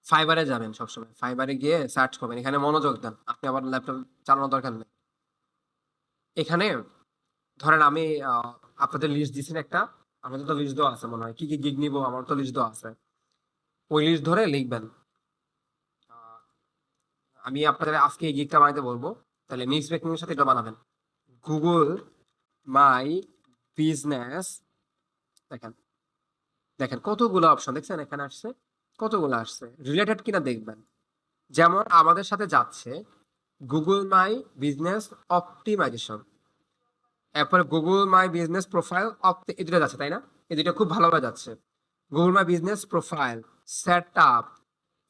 ফাইবারে যাবেন সবসময়। ফাইবারে গিয়ে সার্চ করবেন। এখানে মনোযোগ দেন। আপনি আবার ল্যাপটপ চালানোর দরকার নেই। এখানে ধরেন আমি আপনাদের লিস্ট দিছি না একটা? আমাদের তো লিস্ট দেওয়া আছে মনে হয়। কি, কি গিগ নিবো আমার তো লিস্ট দেওয়া আছে। ওই লিস্ট ধরে লিখবেন। আ আমি আপনাদের আজকে এই গিগটা বানাইতে বলবো। তাহলে মিক্স ব্রেকিং এর সাথে এটা বানাবেন। Google My Business দেখেন, দেখেন কতগুলো অপশন দেখছেন এখানে আসছে? কতগুলো আসছে। রিলেটেড কিনা দেখবেন। যেমন আমাদের সাথে যাচ্ছে Google My Business Optimization। এরপরে Google My Business Profile এই দুটো যাচ্ছে তাই না? এই দুটো খুব ভালোভাবে যাচ্ছে। Google My Business Profile, Setup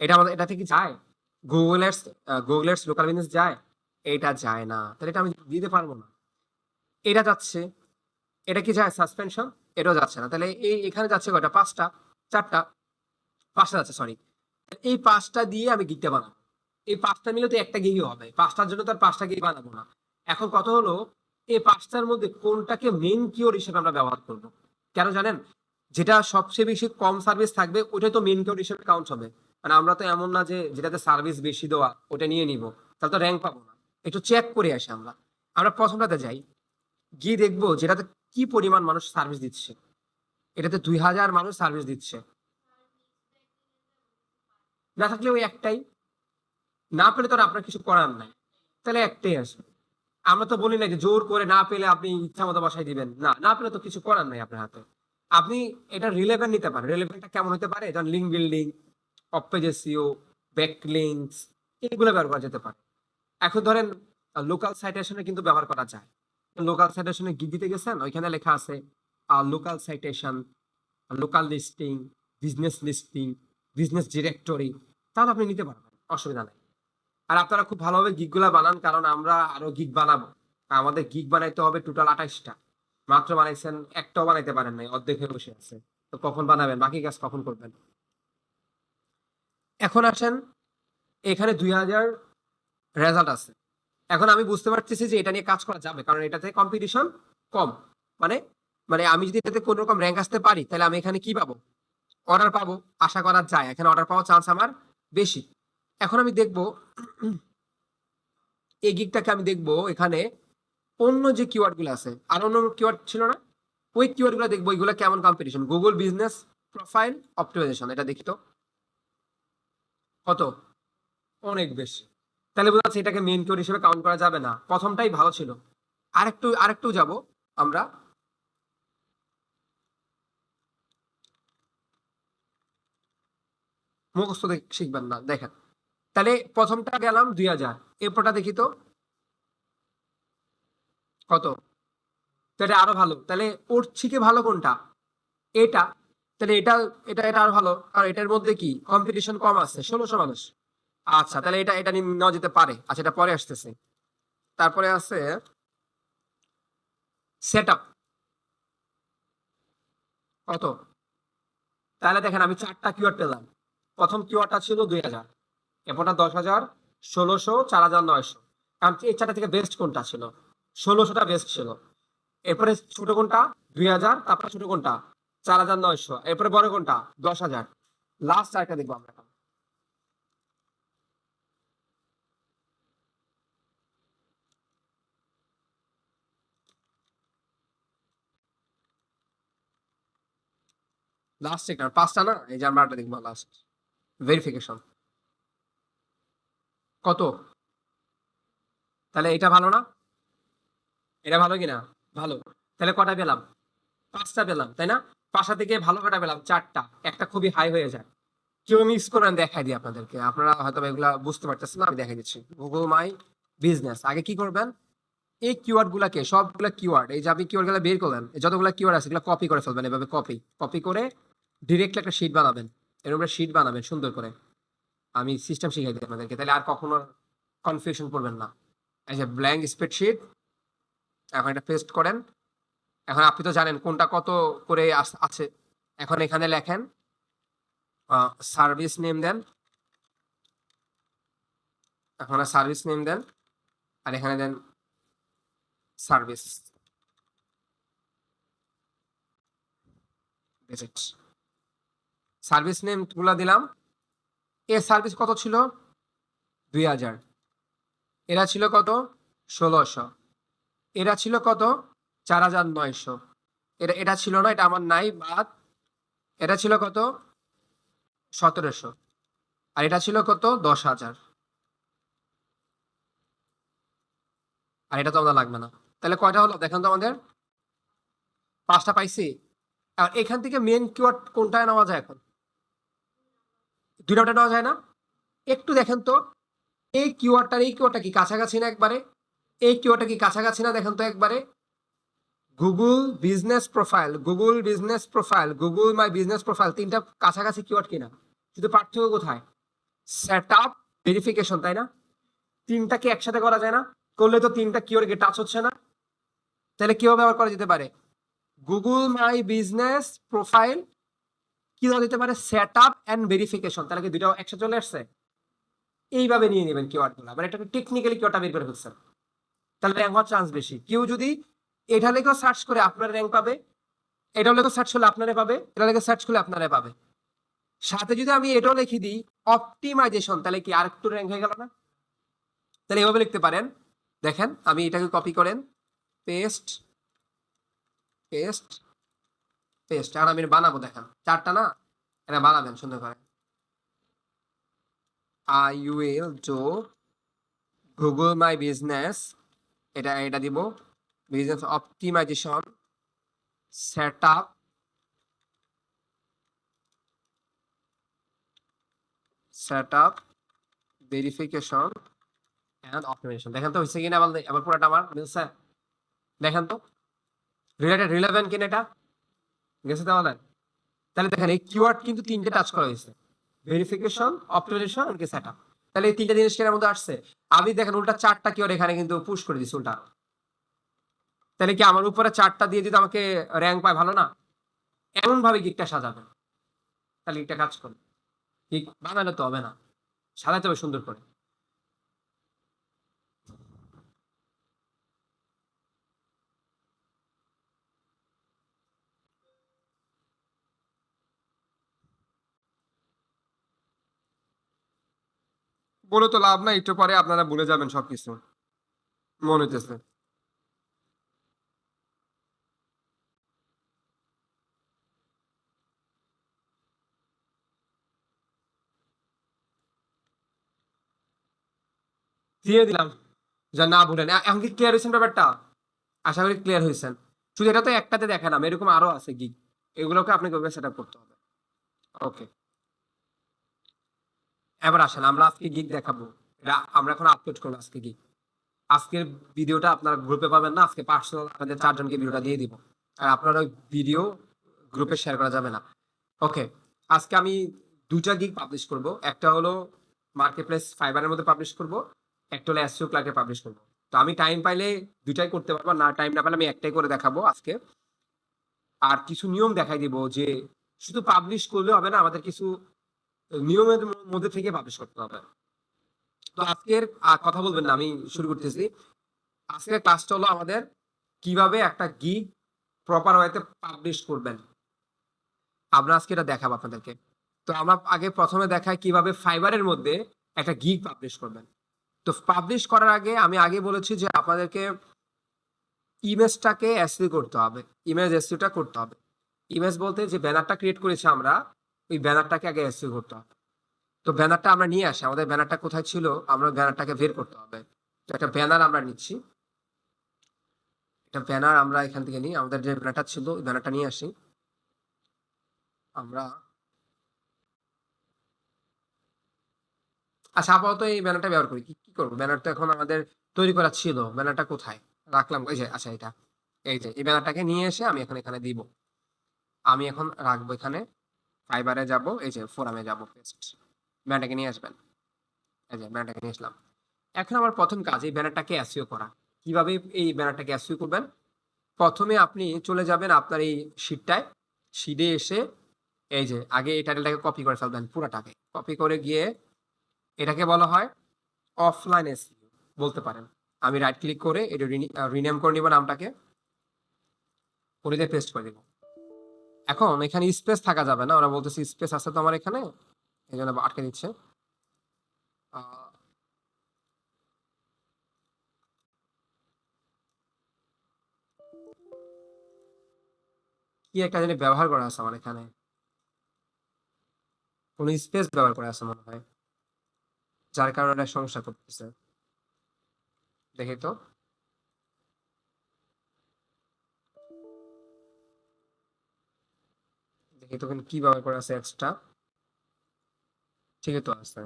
এটা আমাদের এটা থেকে যায়? Google Ads Google Ads local business যায়? এটা যায় না। তাহলে এটা আমি দিতে পারবো না। এটা যাচ্ছে। এটা কি যায় সাসপেনশন? এটাও যাচ্ছে না। তাহলে এখানে যাচ্ছে কয়টা? ৫ টা, ৪ টা, ৫ টা যাচ্ছে সরি। এই ৫ টা দিয়ে আমি গিগটা বানাবো। এই ৫ টা মিলে তো একটা গিগই হবে। ৫ টার জন্য তো আর ৫ টা গিগ বানাবো না। এখন কথা হলো এই ৫ টার মধ্যে কোনটাকে মেইন কিওয়ার্ড হিসেবে আমরা ব্যবহার করব? কেন জানেন? যেটা সবচেয়ে বেশি কম সার্ভিস থাকবে ওটাই তো মেইন কিওয়ার্ড হিসেবে কাউন্ট হবে। মানে আমরা তো এমন না যে যেটাতে সার্ভিস বেশি দেওয়া ওটা নিয়ে নিব। তাহলে তো র‍্যাংক পাবো না। একটু চেক করে আসি আমরা। আমরা প্রথমটাতে যাই। গিয়ে দেখবো যেটাতে কি পরিমাণ মানুষ সার্ভিস দিচ্ছে। এটাতে ২,০০০ মানুষ সার্ভিস দিচ্ছে। না থাকলে ওই একটাই। না পেলে তো আর আপনার কিছু করার নাই। তাহলে একটাই আসবে। আমরা তো বলি না যে জোর করে না পেলে আপনি ইচ্ছা মতো বসাই দিবেন। না, না পেলে তো কিছু করার নাই আপনার হাতে। আপনি এটা রিলেভেন্ট নিতে পারেন। রিলেভেন্টটা কেমন হতে পারে? যেমন link building, off page SEO, backlinks এগুলো ব্যবহার করা যেতে পারে। এখন ধরেন লোকাল সাইটেশনে কিন্তু ব্যবহার করা যায়। লোকাল সাইটেশনে গিগ দিতে গেছেন, ওইখানে লেখা আছে local citation, local listing, business listing, business directory. তাহলে আপনি নিতে পারবেন। অসুবিধা নাই। আর আপনারা খুব ভালোভাবে গিগগুলা বানান কারণ আমরা আরো গিগ বানাবো। আমাদের গিগ বানাইতে হবে টোটাল ২৮ টা। মাত্র বানাইছেন একটাও বানাইতে পারেন নাই। অর্ধেক হয়ে বসে আছে। তো কখন বানাবেন? বাকি কাজ কখন করবেন? এখন আসেন এখানে ২,০০০ রেজাল্ট আছে। এখন আমি বুঝতে পারতেছি যে এটা নিয়ে কাজ করা যাবে। কারণ এটাতে কম্পিটিশন কম। মানে মানে আমি যদি এটাতে কোন রকম র‍্যাংক আসতে পারি তাহলে আমি এখানে কি পাবো? অর্ডার পাবো। আশা করা যায়। এখানে অর্ডার পাওয়ার চান্স আমার বেশি। এখন আমি দেখব এই গিগটাকে আমি দেখব এখানে অন্য যে কিওয়ার্ড গুলো আছে আর অন্য কিওয়ার্ড ছিল না? ওই কিওয়ার্ড গুলো দেখবো এগুলো কেমন competition. Google business profile optimization এটা দেখি তো কত? অনেক বেশি। তাহলে বোঝা যাচ্ছে এটাকে মেইন কিওয়ার্ড হিসেবে কাউন্ট করা যাবে না। প্রথমটাই ভালো ছিল। আরেকটু যাব আমরা। মুখস্থ শিখবেন না দেখেন। তাহলে প্রথমটা গেলাম ২,০০০। এরপরটা দেখি তো কত? তো এটা আরো ভালো। তাহলে ওর থেকে ভালো কোনটা? এটা। তাহলে এটা আরো ভালো। আর এটার মধ্যে কি কম্পিটিশন কম আছে ১৬০০ মানুষ। আচ্ছা তাহলে এটা নেওয়া যেতে পারে। আচ্ছা এটা পরে আসতেছে। তারপরে আছে সেট আপ কত? তাহলে দেখেন আমি ৪টা কিওয়ার্ড পেলাম। প্রথম কিওয়ার্ডটা ছিল ২,০০০, এরপরটা ১০,০০০, ১৬০০, ৪,৯০০। কারণ এই ৪টা থেকে বেস্ট কোনটা ছিল? ১৬০০টা বেস্ট ছিল। এরপরে ছোট কোনটা? ২,০০০, তারপরে ছোট কোনটা? ৪,৯০০, এরপরে বড় কোনটা? ১০,০০০। লাস্ট আরেকটা দেখবো আমরা এখন। লাস্ট একটা ৫টা না? এই যে আমরা আরেকটা দেখবো লাস্ট। ভেরিফিকেশন কত? তাহলে এটা ভালো না? এটা ভালো কিনা? ভালো। তাহলে কটা পেলাম? ৫টা পেলাম, তাই না? ৫টা থেকে ভালো কটা পেলাম? ৪টা। একটা খুবই হাই হয়ে যায়। কেউ মিক্স করে আমি দেখাই দিই আপনাদেরকে। আপনারা হয়তো এগুলা বুঝতে পারতেছেন না, আমি দেখাই দিচ্ছি। Google my business. আগে কি করবেন? এই কিওয়ার্ড গুলাকে সবগুলা কিওয়ার্ড এই যে আপনি কিওয়ার্ড গুলা বের করলেন যতগুলা কিওয়ার্ড আছে এগুলো কপি করে ফেলবেন। এভাবে কপি কপি করে ডিরেক্টলি একটা শিট বানাবেন। এর উপরে শিট বানাবেন সুন্দর করে। আমি সিস্টেম শিখাই দিই আপনাদেরকে। তাহলে আর কখনো কনফিউশন করবেন না। এই যে ব্ল্যাঙ্ক স্প্রেডশিট, এখন এটা পেস্ট করেন। এখন আপনি তো জানেন কোনটা কত করে আছে। এখন এখানে লেখেন সার্ভিস নেম দেন। এখন সার্ভিস নেম দেন আর এখানে দেন সার্ভিস ভিজিট। সার্ভিস নেম গুলা দিলাম। এর সার্ভিস কত ছিল? 2000। এরা ছিল কত? 1600। এরা ছিল কত? 4900। এটা ছিল না, এটা আমার নাই, বাদ। এটা ছিল কত? 1700। আর এটা ছিল কত? 10,000। আর এটা তো আমাদের লাগবে না। তাহলে কয়টা হলো দেখেন তো আমাদের? 5টা পাইছি। আর এখান থেকে মেন কিওয়ার্ড কোনটায় নেওয়া যায় এখন? 2টা নেওয়া যায় না? একটু দেখেন তো, এই কিওয়ার্ডটা কি কাছাকাছি না একবারে? এই কিওয়ার্ডটা কি কাছাকাছি না দেখেন তো একবারে? Google business profile, Google business profile, Google my business profile, তিনটা কাছাকাছি কিওয়ার্ড কিনা? শুধু পার্থক্য কোথায়? সেট আপ, ভেরিফিকেশন, তাই না? তিনটাকে একসাথে করা যায় না? করলে তো তিনটা কিওয়ার্ডে টাচ হচ্ছে না। তাহলে কিভাবে ব্যবহার করা যেতে পারে? গুগল মাই বিজনেস প্রোফাইল কি দেওয়া যেতে পারে? Set up and verification. তাহলে কি দুটো একসাথে চলে আসছে? এইভাবে নিয়ে নেবেন কিওয়ার্ডগুলো, মানে এটাকে টেকনিক্যালি কিওয়ার্ডটা বের করে ফেলছেন, তাহলে র্যাঙ্ক হওয়ার চান্স বেশি। কেউ যদি এটা লেখেও সার্চ করে আপনার র্যাঙ্ক পাবে, এটা লেখেও সার্চ করলে আপনারে পাবে, এটা লেখে সার্চ করলে আপনারে পাবে। সাথে যদি আমি এটাও লিখে দিই অপটিমাইজেশন, তাহলে কি আর একটু র্যাঙ্ক হয়ে গেল না? তাহলে এভাবে লিখতে পারেন। দেখেন আমি এটাকে কপি করেন, পেস্ট, পেস্ট, পেস্ট। আর আমি বানাবো, দেখেন 4টা না, এটা বানাবেন সুন্দর করে। I will do Google my business, এটা দিব, business optimization, set up, verification and optimization. দেখেন তো হয়েছে কিনা, আবার পুরোটা আমার মিলছে? দেখেন তো রিলেভেন্ট কিনা এটা? গেছে তাহলে? তাহলে দেখেন এই কিওয়ার্ড কিন্তু তিনটে টাচ করা হয়েছে, verification, optimization and set up. তাহলে এই তিনটা জিনিস কেনার মধ্যে আসছে। আমি দেখেন উল্টা 4টা কিওয়ার্ড এখানে কিন্তু পুশ করে দিছি উল্টা। তাহলে কি আমার উপরে 4টা দিয়ে দিতে আমাকে র্যাঙ্ক পায়? ভালো না? এমন ভাবে গিকটা সাজাবেন, তাহলে গিকটা কাজ করবে। গিক বানালে তো হবে না, সাজাতে হবে সুন্দর করে। বলে তো লাভ নাই, একটু পরে আপনারা ভুলে যাবেন সবকিছু, মনে হইতেছে। দিয়ে দিলাম, যা না ভুলেন। এখন কি ক্লিয়ার হয়েছেন ব্যাপারটা? আশা করি ক্লিয়ার হয়েছেন। শুধু এটা তো একটাতে দেখে না, এরকম আরো আছে গিগ, এগুলোকে আপনাকে ওইভাবে সেট আপ করতে হবে। ওকে, এবার আসেন আমরা আজকে গিগ দেখাবো। এটা আমরা এখন আপলোড করবো আজকে গিগ। আজকের ভিডিওটা আপনারা গ্রুপে পাবেন না, আজকে পার্সোনাল আপনাদের 4জনকে ভিডিওটা দিয়ে দিব। আর আপনার ওই ভিডিও গ্রুপে শেয়ার করা যাবে না। ওকে, আজকে আমি 2টা গিগ পাবলিশ করব। একটা হলো মার্কেটপ্লেস ফাইবারের মধ্যে পাবলিশ করব, একটা হলো এসইও ক্লার্কে পাবলিশ করব। তো আমি টাইম পাইলে দুটাই করতে পারবো, না টাইম না পাইলে আমি একটাই করে দেখাবো আজকে। আর কিছু নিয়ম দেখাই দিব, যে শুধু পাবলিশ করলে হবে না, আমাদের কিছু নিয়মের মধ্যে থেকে পাবলিশ করতে হবে। তো আজকের কথা বলবেন না, আমি শুরু করতেছি। আজকের ক্লাসটা হলো আমাদের কিভাবে একটা গিগ প্রপার ওয়েতে পাবলিশ করবেন, আমরা আজকে এটা দেখাবো আপনাদেরকে। তো আমরা আগে প্রথমে দেখাই কিভাবে ফাইবারের মধ্যে একটা গিগ পাবলিশ করবেন। তো পাবলিশ করার আগে আমি আগে বলেছি যে আপনাদেরকে ইমেজটাকে এসইও করতে হবে, ইমেজ এসইওটা করতে হবে। ইমেজ বলতে যে ব্যানারটা ক্রিয়েট করেছি আমরা, ওই ব্যানারটাকে আগে এসইও করতে হবে। তো ব্যানারটা আমরা নিয়ে আসি, আমাদের ব্যানারটা কোথায় ছিল, আমরা ব্যানারটাকে বের করতে হবে। তো একটা ব্যানার আমরা নিচ্ছি, একটা ব্যানার আমরা এখান থেকে নিই, আমাদের যে ব্যানারটা ছিল ওই ব্যানারটা নিয়ে আসি আমরা। আচ্ছা, আপাতত এই ব্যানারটা ব্যবহার করি। কি কি করবো, ব্যানার তো এখন আমাদের তৈরি করা ছিল, ব্যানারটা কোথায় রাখলাম? এই যে, আচ্ছা এটা, এই যে এই ব্যানারটাকে নিয়ে এসে আমি এখন এখানে দিব। আমি এখন রাখবো এখানে, ফাইবারে যাব, এই যে ফোরামে যাব, পেস্ট, ব্যানারটাকে নিয়ে আসবেন। এই যে ব্যানারটাকে নিয়ে আসলাম। এখন আমার প্রথম কাজ এই ব্যানারটাকে এসইও করা। কিভাবে এই ব্যানারটাকে এসইও করবেন? প্রথমে আপনি চলে যাবেন আপনার এই শিটটায়, শিটে এসে এই যে আগে এই টাইটেলটাকে কপি করে ফেলবেন পুরাটাকে। কপি করে গিয়ে এটাকে বলা হয় অফলাইন এসইও বলতে পারেন। আমি রাইট ক্লিক করে এটা রিনেম করে নিব নামটাকে, করে দিয়ে পেস্ট করে দিব। এখন এখানে স্পেস থাকা যাবে না, ওরা বলতেছে স্পেস আছে তো আমার এখানে, এই জন্য আটকে দিচ্ছে। আহ, কি একটা জিনিস ব্যবহার করা আছে আমার এখানে, কোন স্পেস ব্যবহার করা আছে মনে হয়, যার কারণে এটা সমস্যা করতেছে। দেখি তো। দেখি তো এখানে কি ব্যবহার করা আছে এক্সট্রা। ঠিকই তো আছে।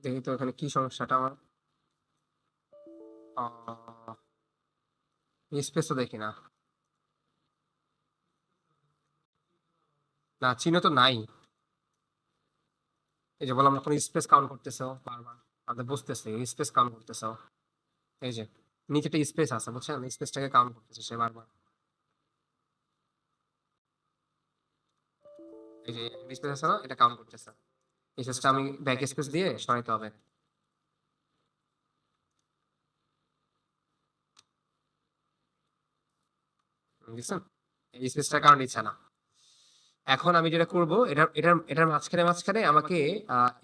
দেখি তো এখানে কি সমস্যাটা আমার। স্পেস তো দেখি না। না, চিহ্ন তো নাই। এই যে বললাম না, কোনো স্পেস কাউন্ট করতেছো বারবার, আমাদের বুঝতেছে স্পেস কাউন্ট করতেছো। এই যে নিচে একটা স্পেস আছে, বুঝছেন, স্পেসটাকে কাউন্ট করতেছে সে বারবার। এই যে স্পেস আছে না, এটা কাউন্ট করতেছে। এই স্পেসটা আমি ব্যাক স্পেস দিয়ে সরাইতে হবে। বুঝছেন, এই স্পেসটার কারণ নিচ্ছে না। এখন আমি যেটা করব, এটার মাঝখানে মাঝখানে আমাকে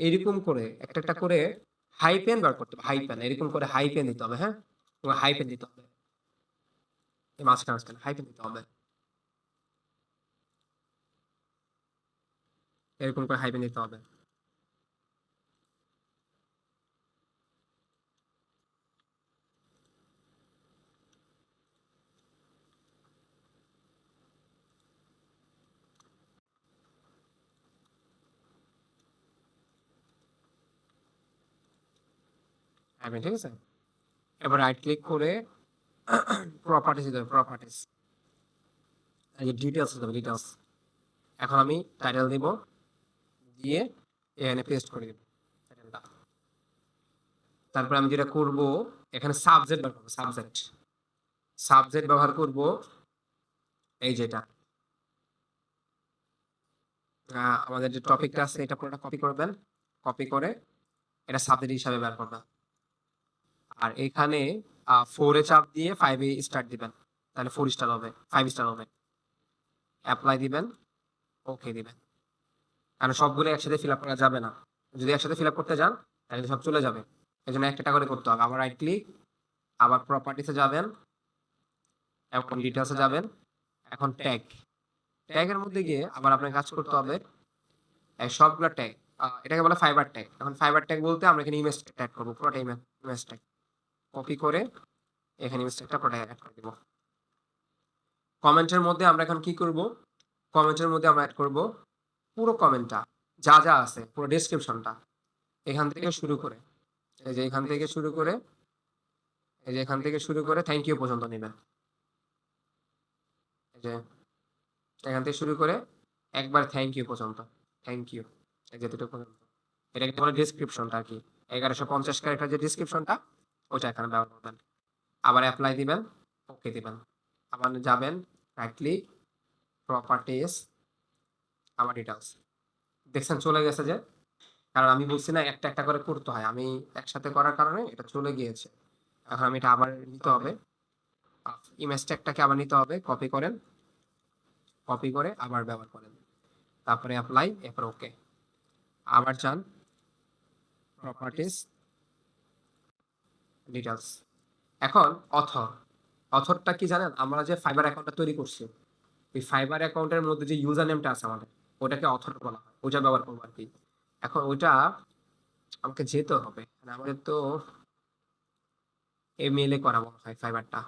এরকম করে একটা একটা করে হাই পেন বার করতে হবে। হাই পেন এরকম করে হাই পেন দিতে হবে, হ্যাঁ, হাই পেন দিতে হবে। এই মাঝখানে মাঝখানে হাই পেন দিতে হবে, এরকম করে হাই পেন দিতে হবে। হাই পেন, ঠিক আছে। এবার রাইট ক্লিক করে প্রপার্টিস দিতে হবে, প্রপার্টিস। এই যে ডিটেলস দিতে হবে, ডিটেলস। এখন আমি টাইটেল দিব, দিয়ে এখানে পেস্ট করে দিব টাইটেলটা। তারপর আমি যেটা করব, এখানে সাবজেক্ট ব্যবহার করব, সাবজেক্ট। সাবজেক্ট ব্যবহার করব এই যেটা, আমাদের যে টপিকটা আছে এটা পুরোটা কপি করবেন। কপি করে এটা সাবজেক্ট হিসাবে বের করবেন। আর এখানে 4 এ চাপ দিয়ে 5 এ স্টার্ট দিবেন, তাহলে 4 স্টার হবে, 5 স্টার হবে। অ্যাপ্লাই দিবেন, ওকে দিবেন। কারণ সবগুলো একসাথে ফিল আপ করা যাবে না। যদি একসাথে ফিল আপ করতে যান তাহলে সব চলে যাবে। এই জন্য একটা করে করতে হবে। আবার রাইট ক্লিক, আবার প্রপার্টিসে যাবেন, এখন ডিটেলসে যাবেন। এখন ট্যাগ, ট্যাগের মধ্যে গিয়ে আবার আপনাকে কাজ করতে হবে এই সবগুলো ট্যাগ। এটাকে বলে ফাইবার ট্যাগ। এখন ফাইবার ট্যাগ বলতে আমরা এখানে ইমেজ ট্যাগ করবো, পুরোটা ইমেজ ট্যাগ। কপি করে এখানে ইমেজ ট্যাগটা পুরোটা অ্যাড করে দিব। কমেন্টের মধ্যে আমরা এখন কি করব, কমেন্টের মধ্যে আমরা অ্যাড করব পুরো কমেন্টটা, যা যা আছে পুরো ডেসক্রিপশনটা, এখান থেকে শুরু করে, এই যে এখান থেকে শুরু করে, এই যে এখান থেকে শুরু করে থ্যাংক ইউ পর্যন্ত নেবেন। এই যে এখান থেকে শুরু করে একবার থ্যাংক ইউ পর্যন্ত, থ্যাংক ইউ, এই যেটুকু পর্যন্ত। এটাকে বলে ডেসক্রিপশনটা আর কি। 1150 ক্যারেক্টার যে ডেসক্রিপশনটা, ওটা এখানে ব্যবহার করবেন। আবার অ্যাপ্লাই দিবেন, ওকে দিবেন। আবার যাবেন, রাইট ক্লিক, প্রপার্টিস, আবার ডিটেলস। দেখছেন চলে গেছে যে, কারণ আমি বলছি না একটা একটা করে করতে হয়, আমি একসাথে করার কারণে এটা চলে গিয়েছে। এখন আমি এটা আবার নিতে হবে, ইমেজ ট্যাগটাকে আবার নিতে হবে, কপি করেন, কপি করে আবার ব্যবহার করেন। তারপরে অ্যাপ্লাই, এরপর ওকে। আবার যান, প্রপার্টিস, ডিটেলস। এখন অথর, অথরটা কি জানেন, আমরা যে ফাইবার অ্যাকাউন্টটা তৈরি করছি, এই ফাইবার অ্যাকাউন্টের মধ্যে যে ইউজার নেমটা আছে আমাদের, ওটাকে অথর বলা হয়, ওইটা ব্যবহার করবো আর কি। এখন ওইটা আমাকে যেতে হবে, মানে আমাদের তো মেলে করা মনে হয় ফাইবারটা।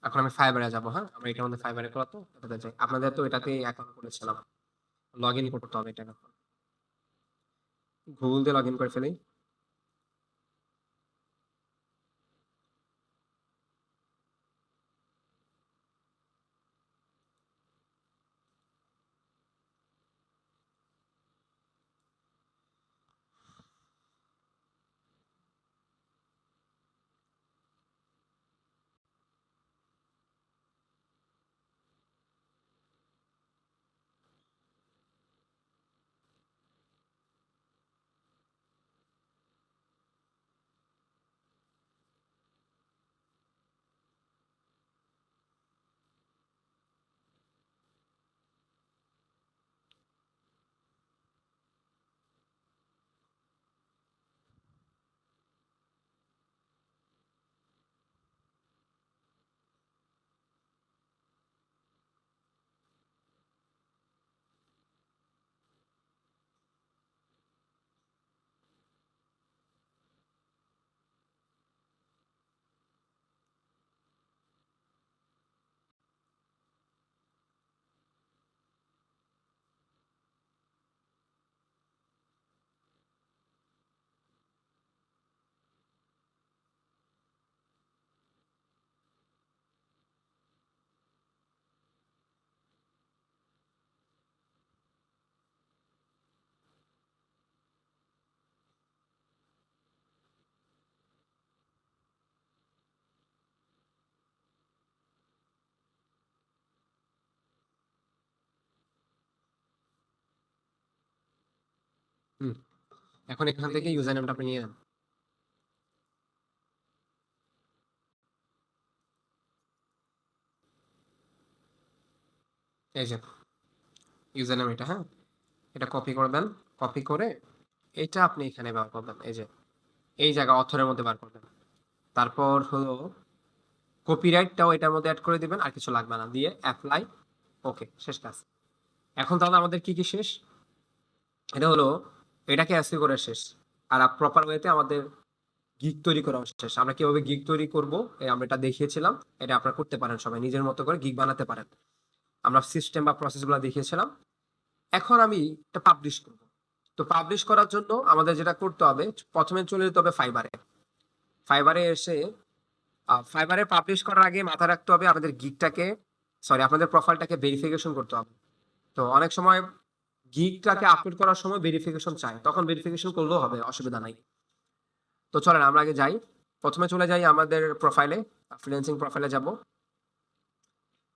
এখন আমি ফাইবারে যাবো, হ্যাঁ, আমরা এটার মধ্যে ফাইবারে করা তো এটাতে যাই। আপনাদের তো এটাতে অ্যাকাউন্ট করেছিলাম, লগ ইন করতে হবে এটা এখন। গুগল দিয়ে লগ ইন করে ফেলি। হুম, এখন এখান থেকে ইউজার নেমটা আপনি নিয়ে নেন। এই যে ইউজার নেম এটা, হ্যাঁ, এটা কপি করবেন। কপি করে এটা আপনি এখানে ব্যবহার করবেন, এই যে এই জায়গা অথরের মধ্যে বার করবেন। তারপর হলো কপিরাইটটাও এটার মধ্যে অ্যাড করে দিবেন, আর কিছু লাগবে না, দিয়ে অ্যাপ্লাই। ওকে, শেষ কাজ। এখন তাহলে আমাদের কি কি শেষ? এটা হলো এটাকে অ্যাসিও করে শেষ, আর প্রপার ওয়েতে আমাদের গিগ তৈরি করা শেষ। আমরা কিভাবে গিগ তৈরি করব আমরা এটা দেখিয়েছিলাম। এটা আপনারা করতে পারেন, সবাই নিজের মতো করে গিগ বানাতে পারেন। আমরা সিস্টেম বা প্রসেসগুলো দেখিয়েছিলাম। এখন আমি এটা পাবলিশ করব। তো পাবলিশ করার জন্য আমাদের যেটা করতে হবে, প্রথমে চলে যেতে হবে ফাইবারে। ফাইবারে এসে ফাইবারে পাবলিশ করার আগে মাথায় রাখতে হবে আমাদের গিগটাকে, সরি, আপনাদের প্রোফাইলটাকে ভেরিফিকেশন করতে হবে। তো অনেক সময় গিগটাকে আপলোড করার সময় ভেরিফিকেশন চাই, তখন ভেরিফিকেশন করলেও হবে, অসুবিধা নাই। তো চলেন আমরা আগে যাই। প্রথমে চলে যাই আমাদের প্রোফাইলে, ফ্রিল্যান্সিং প্রোফাইলে যাব।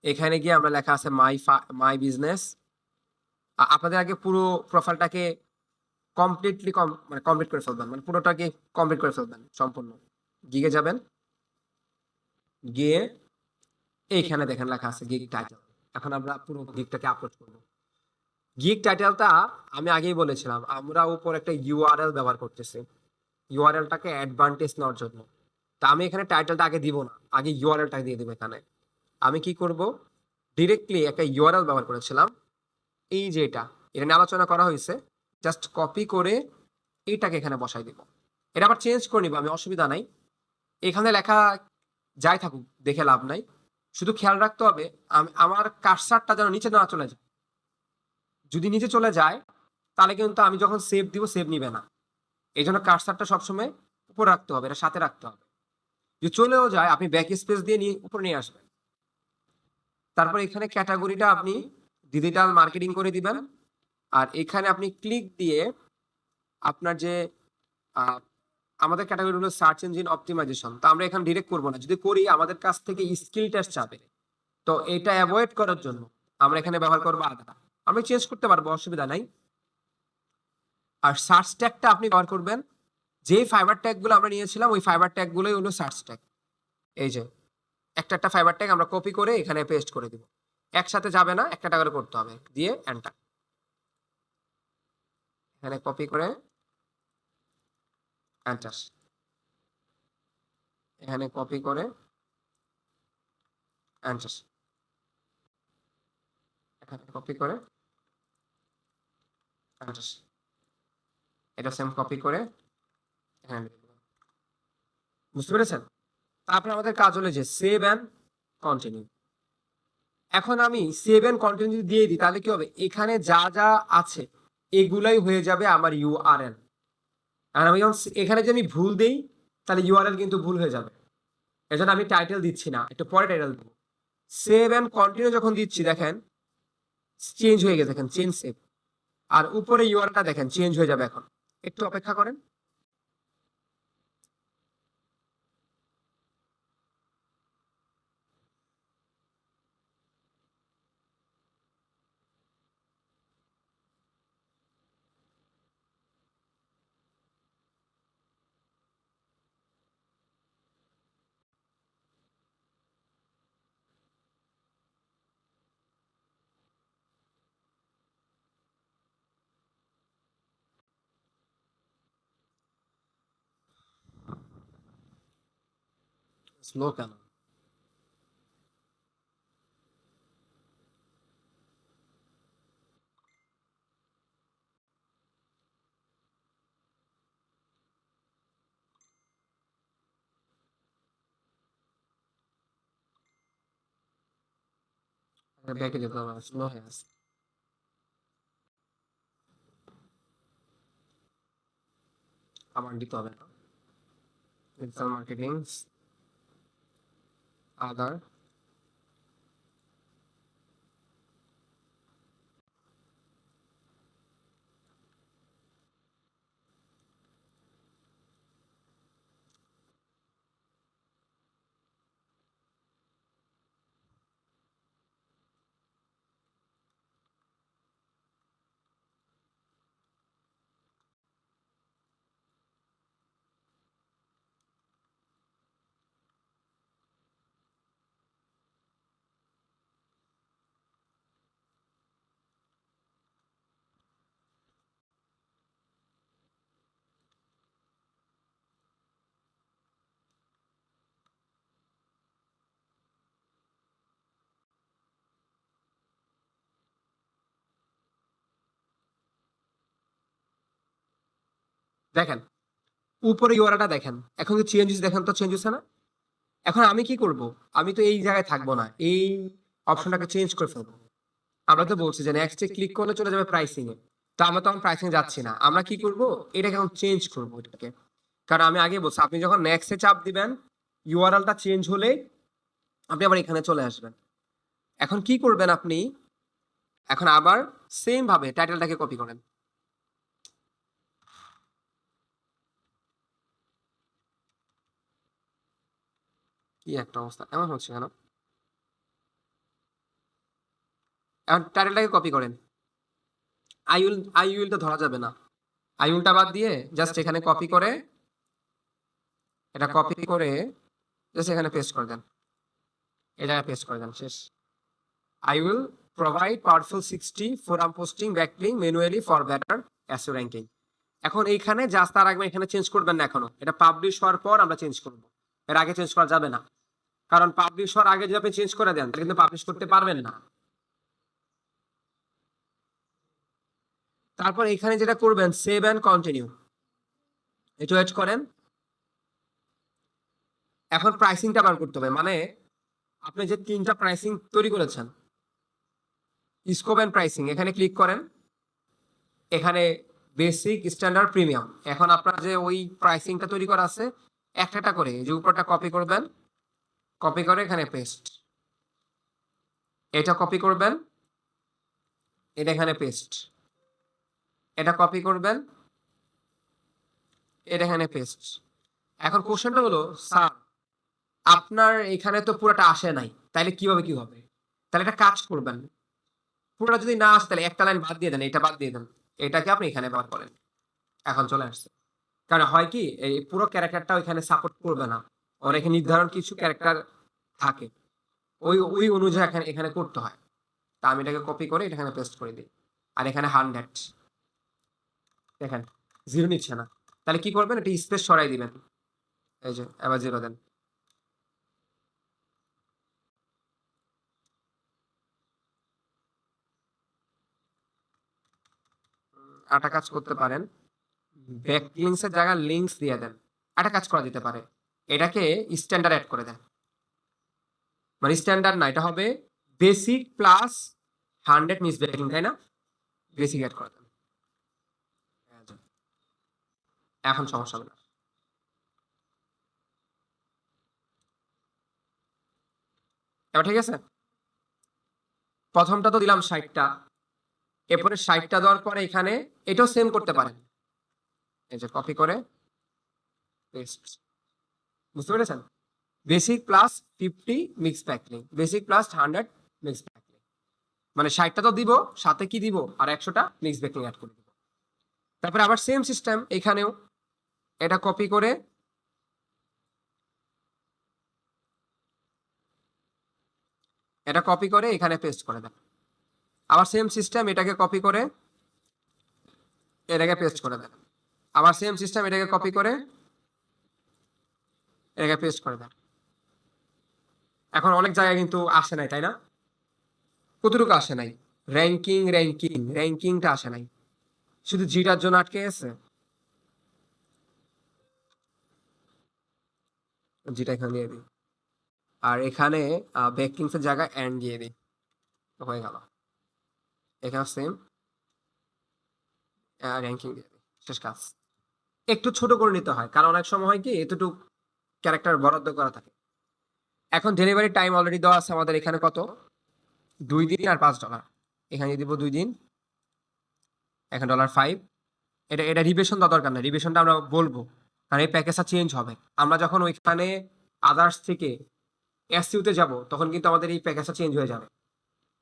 এখানে গিয়ে আমরা লেখা আছে মাই বিজনেস। আপনাদের আগে পুরো প্রোফাইলটাকে কমপ্লিটলি মানে কমপ্লিট করে ফেলবেন, মানে পুরোটাকে কমপ্লিট করে ফেলবেন সম্পূর্ণ। গিগে যাবেন, গিয়ে এইখানে দেখেন লেখা আছে গিগ টাইটেল। এখন আমরা পুরো গিগটাকে আপলোড করব। গিগ টাইটেলটা আমি আগেই বলেছিলাম, আমরা উপর একটা ইউআরএল ব্যবহার করতেছি ইউআরএলটাকে অ্যাডভান্টেজ নেওয়ার জন্য। তা আমি এখানে টাইটেলটা আগে দিব না, আগে ইউআরএলটা দিয়ে দিব। এখানে আমি কি করব, ডিরেক্টলি একটা ইউআরএল ব্যবহার করেছিলাম, এই যে এটা, এটা নিয়ে আলোচনা করা হয়েছে। জাস্ট কপি করে এইটাকে এখানে বসাই দিব। এটা আবার চেঞ্জ করে নিব আমি, অসুবিধা নাই। এখানে লেখা যাই থাকুক, দেখে লাভ নাই। শুধু খেয়াল রাখতে হবে আমার কার্সারটা যেন নিচে না চলে যায়। যদি নিচে চলে যায় তাহলে কিন্তু আমি যখন সেভ দিব, সেভ নিবে না। এই জন্য কার্সারটা সবসময় উপর রাখতে হবে, এটা সাথে রাখতে হবে। যদি চলেও যায় আপনি ব্যাক স্পেস দিয়ে নিয়ে উপরে নিয়ে আসবেন। তারপর এখানে ক্যাটাগরিটা আপনি ডিজিটাল মার্কেটিং করে দিবেন। আর এখানে আপনি ক্লিক দিয়ে আপনার যে আহ, আমাদের ক্যাটাগরি হলো সার্চ ইঞ্জিন অপটিমাইজেশন। তো আমরা এখানে ডিরেক্ট করবো না, যদি করি আমাদের কাছ থেকে স্কিল টেস্ট চাবে। তো এটা অ্যাভয়েড করার জন্য আমরা এখানে ব্যবহার করবো আদা। আমি চেঞ্জ করতে পারবো, অসুবিধা নাই। আর সার্চ ট্যাগটা আপনি ব্যবহার করবেন, যে ফাইবার ট্যাগ গুলো আমরা নিয়েছিলাম ওই ফাইবার ট্যাগ গুলোই হলো সার্চ ট্যাগ। এই যে একটা একটা ফাইবার ট্যাগ আমরা কপি করে এখানে পেস্ট করে দিব। একসাথে যাবে না, একটা করে করতে হবে, দিয়ে এন্টার। এখানে কপি করে এন্টার, এখানে কপি করে এন্টার, এখানে কপি করে এন্টার, এটা সেম কপি করে এখানে লিখে দিলাম। বুঝতে পেরেছেন? তারপরে আমাদের কাজ হলো যে সেভ অ্যান্ড কন্টিনিউ। এখন আমি সেভ অ্যান্ড কন্টিনিউ দিয়ে দিই, তাহলে কি হবে, এখানে যা যা আছে এগুলাই হয়ে যাবে আমার ইউআরএল। আর আমি যখন এখানে যদি আমি ভুল দেই তাহলে ইউআরএল কিন্তু ভুল হয়ে যাবে। এজন্য আমি টাইটেল দিচ্ছি না, একটু পরে টাইটেল দেবো। সেভ অ্যান্ড কন্টিনিউ যখন দিচ্ছি দেখেন চেঞ্জ হয়ে গেছে, দেখেন চেঞ্জ সেভ। আর উপরে ইউআরএলটা দেখেন চেঞ্জ হয়ে যাবে এখন। একটু অপেক্ষা করেন। স্লো কেন? ব্যাকে যেতে হবে, স্লো হয়ে আছে। আমার দিতে হবে না, ডিজিটাল মার্কেটিং আদার। দেখেন উপরে ইউআরএলটা দেখেন, এখন কি চেঞ্জ দেখেন তো, চেঞ্জ হচ্ছে না? এখন আমি কি করব? আমি তো এই জায়গায় থাকবো না, এই অপশনটাকে চেঞ্জ করে ফেলবো। আমরা তো বলছি যে নেক্সটে ক্লিক করলে চলে যাবে প্রাইসিং এ। তো আমরা তো এখন প্রাইসিং যাচ্ছি না, আমরা কি করব? এটাকে এখন চেঞ্জ করব এটাকে। কারণ আমি আগে বলছি আপনি যখন নেক্সটে চাপ দিবেন, ইউআরএলটা চেঞ্জ হলে আপনি আবার এখানে চলে আসবেন। এখন কি করবেন আপনি? এখন আবার সেম ভাবে টাইটেলটাকে কপি করেন। কি একটা অবস্থা, এমন হচ্ছে কেন? এখন টাইটেলটাকে কপি করেন। আই উইল তো ধরা যাবে না, আই উইলটা বাদ দিয়ে জাস্ট এখানে কপি করে, এটা কপি করে জাস্ট এখানে পেস্ট করে দেন, এটা পেস্ট করে দেন, শেষ। I will provide powerful 60 forum posting backlink manually for better SEO ranking. এখন এইখানে জাস্ট তার আগে এখানে চেঞ্জ করবেন না, এখনো এটা পাবলিশ হওয়ার পর আমরা চেঞ্জ করব, এর আগে চেঞ্জ করা যাবে না। কারণ পাবলিশ হওয়ার আগে যদি আপনি চেঞ্জ করে দেন তাহলে কিন্তু পাবলিশ করতে পারবেন না। তারপর এখানে যেটা করবেন, সেভ এন্ড কন্টিনিউ, একটু ওয়েট করেন। এখন প্রাইসিংটা বার করতে হবে, মানে আপনি যে 3টা প্রাইসিং তৈরি করেছেন, স্কোপ এন্ড প্রাইসিং, এখানে ক্লিক করেন। এখানে বেসিক, স্ট্যান্ডার্ড, প্রিমিয়াম, এখন আপনার যে ওই প্রাইসিংটা তৈরি করা আছে একটা করে যে উপরটা কপি করবেন, কপি করে এখানে পেস্ট, এটা কপি করবেন, এটা এখানে পেস্ট, এটা কপি করবেন, এটা এখানে পেস্ট। এখন কোশ্চেনটা হলো, স্যার আপনার এখানে তো পুরোটা আসে নাই, তাইলে কিভাবে কি হবে? তাহলে একটা কাজ করবেন, পুরোটা যদি না আসে তাহলে একটা লাইন বাদ দিয়ে দেন, এটা বাদ দিয়ে দেন, এটাকে আপনি এখানে ব্যবহার করেন। এখন চলে আসছে। কারণ হয় কি, এই পুরো ক্যারেক্টারটা এখানে সাপোর্ট করবে না, ওর এখানে নির্ধারণ কিছু ক্যারেক্টার থাকে, ওই ওই অনুযায়ী এখানে এখানে করতে হয়। তা আমি এটাকে কপি করে এটা এখানে পেস্ট করে দিই। আর এখানে 100, দেখেন 0 নিচ্ছে না। তাহলে কি করবেন, এটা স্পেস সরাই দিবেন, এই যে এবার 0 দেন। আরেকটা কাজ করতে পারেন, ব্যাকলিংস এর জায়গায় লিংকস দিয়ে দেন। একটা কাজ করা যেতে পারে, এটাকে স্ট্যান্ডার্ড অ্যাড করে দেন, মানে স্ট্যান্ডার্ড না, এটা হবে বেসিক প্লাস 100 মিস ব্যাকলিং, তাই না? বেসিক অ্যাড করে দেন, এখন সমস্যা হবে না। এবার ঠিক আছে, প্রথমটা তো দিলাম 60টা, এরপরে 60টা দেওয়ার পরে এখানে এটাও সেম করতে পারেন, এই যে কপি করে পেস্ট, বুঝতে পেরেছেন? Basic plus 50 mix backlink, basic plus 100 mix backlink, মানে 60টা তো দিব, সাথে কি দিব আর 100টা মিক্স প্যাকলিং অ্যাড করে দিব। তারপরে আবার সেম সিস্টেম এখানেও, এটা কপি করে, এটা কপি করে এখানে পেস্ট করে দেন। আবার সেম সিস্টেম, এটাকে কপি করে এটাকে পেস্ট করে দেন। আবার সেম সিস্টেম, এটাকে কপি করে এটাকে পেস্ট করে দেন। এখন অনেক জায়গায় কিন্তু আসে নাই, তাই না? কতটুকু আসে নাই? র্যাঙ্কিংটা আসে নাই, শুধু জিটার জন্য আটকে গেছে, জিটা এখানে দিয়ে দিই। আর এখানে ব্যাকলিংস এর জায়গায় এন্ড দিয়ে দিই, তো হয়ে গেল। এখানে সেম র্যাঙ্কিং দিয়ে দিই, শেষ কাজ। একটু ছোট করে নিতে হয়, কারণ অনেক সময় হয় কি এতটুকু ক্যারেক্টার বরাদ্দ করা থাকে। এখন ডেলিভারি টাইম অলরেডি দেওয়া আছে আমাদের এখানে কত, 2 দিন আর $5। এখানে দিব 2 দিন, এখানে $5। এটা এটা রিভিশন দেওয়া দরকার না, রিভিশনটা আমরা বলবো, কারণ এই প্যাকেজটা চেঞ্জ হবে। আমরা যখন ওইখানে আদার্স থেকে এসইউতে যাব তখন কিন্তু আমাদের এই প্যাকেজটা চেঞ্জ হয়ে যাবে।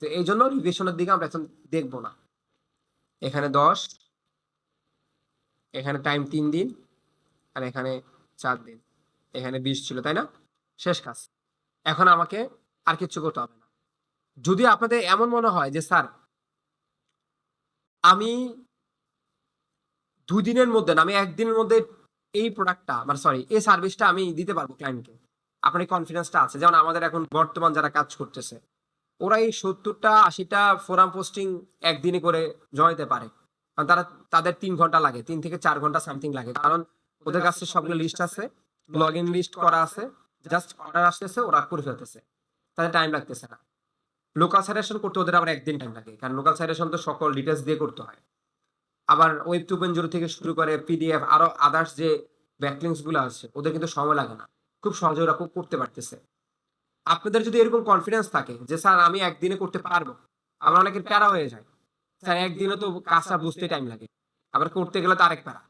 তো এই জন্য রিভিশনের দিকে আমরা এখন দেখবো না। এখানে 10, এখানে টাইম 3 দিন, আর এখানে 4 দিন, এখানে 20 ছিল, তাই না? শেষ কাজ। এখন আমাকে আর কিচ্ছু করতে হবে না। যদি আপনাদের এমন মনে হয় যে স্যার আমি 2 দিনের মধ্যে না, আমি 1 দিনের মধ্যে এই প্রোডাক্টটা, মানে সরি এই সার্ভিসটা আমি দিতে পারবো ক্লায়েন্টকে, আপনার এই কনফিডেন্সটা আছে? যেমন আমাদের এখন বর্তমান যারা কাজ করতেছে, ওরা এই 70টা 80টা ফোরাম পোস্টিং একদিনে করে জমাইতে পারে, কারণ তাদের 3 ঘন্টা লাগে, 3 থেকে 4 ঘন্টা সামথিং লাগে, কারণ ওদের কাছে সবগুলো লিস্ট আছে, লগ ইন লিস্ট করা আছে, জাস্ট অর্ডার আসতেছে, ওরা করে ফেলতেছে, তাদের টাইম লাগতেছে না। লোকাল সাইটেশন করতে ওদের আবার একদিন টাইম লাগে, কারণ লোকাল সাইটেশন তো সকল ডিটেলস দিয়ে করতে হয়। আবার ওয়েব 2.0 থেকে শুরু করে পিডিএফ আরো আদার্স যে ব্যাকলিংস গুলো আছে, ওদের কিন্তু সময় লাগে না, খুব সহজে ওরা করতে পারতেছে। আপনাদের যদি এরকম কনফিডেন্স থাকে যে স্যার আমি একদিনে করতে পারবো, আমার অনেকের প্যারা হয়ে যায়, স্যার একদিনে তো কাজটা বুঝতে টাইম লাগে, আবার করতে গেলে তো আরেক প্যারা।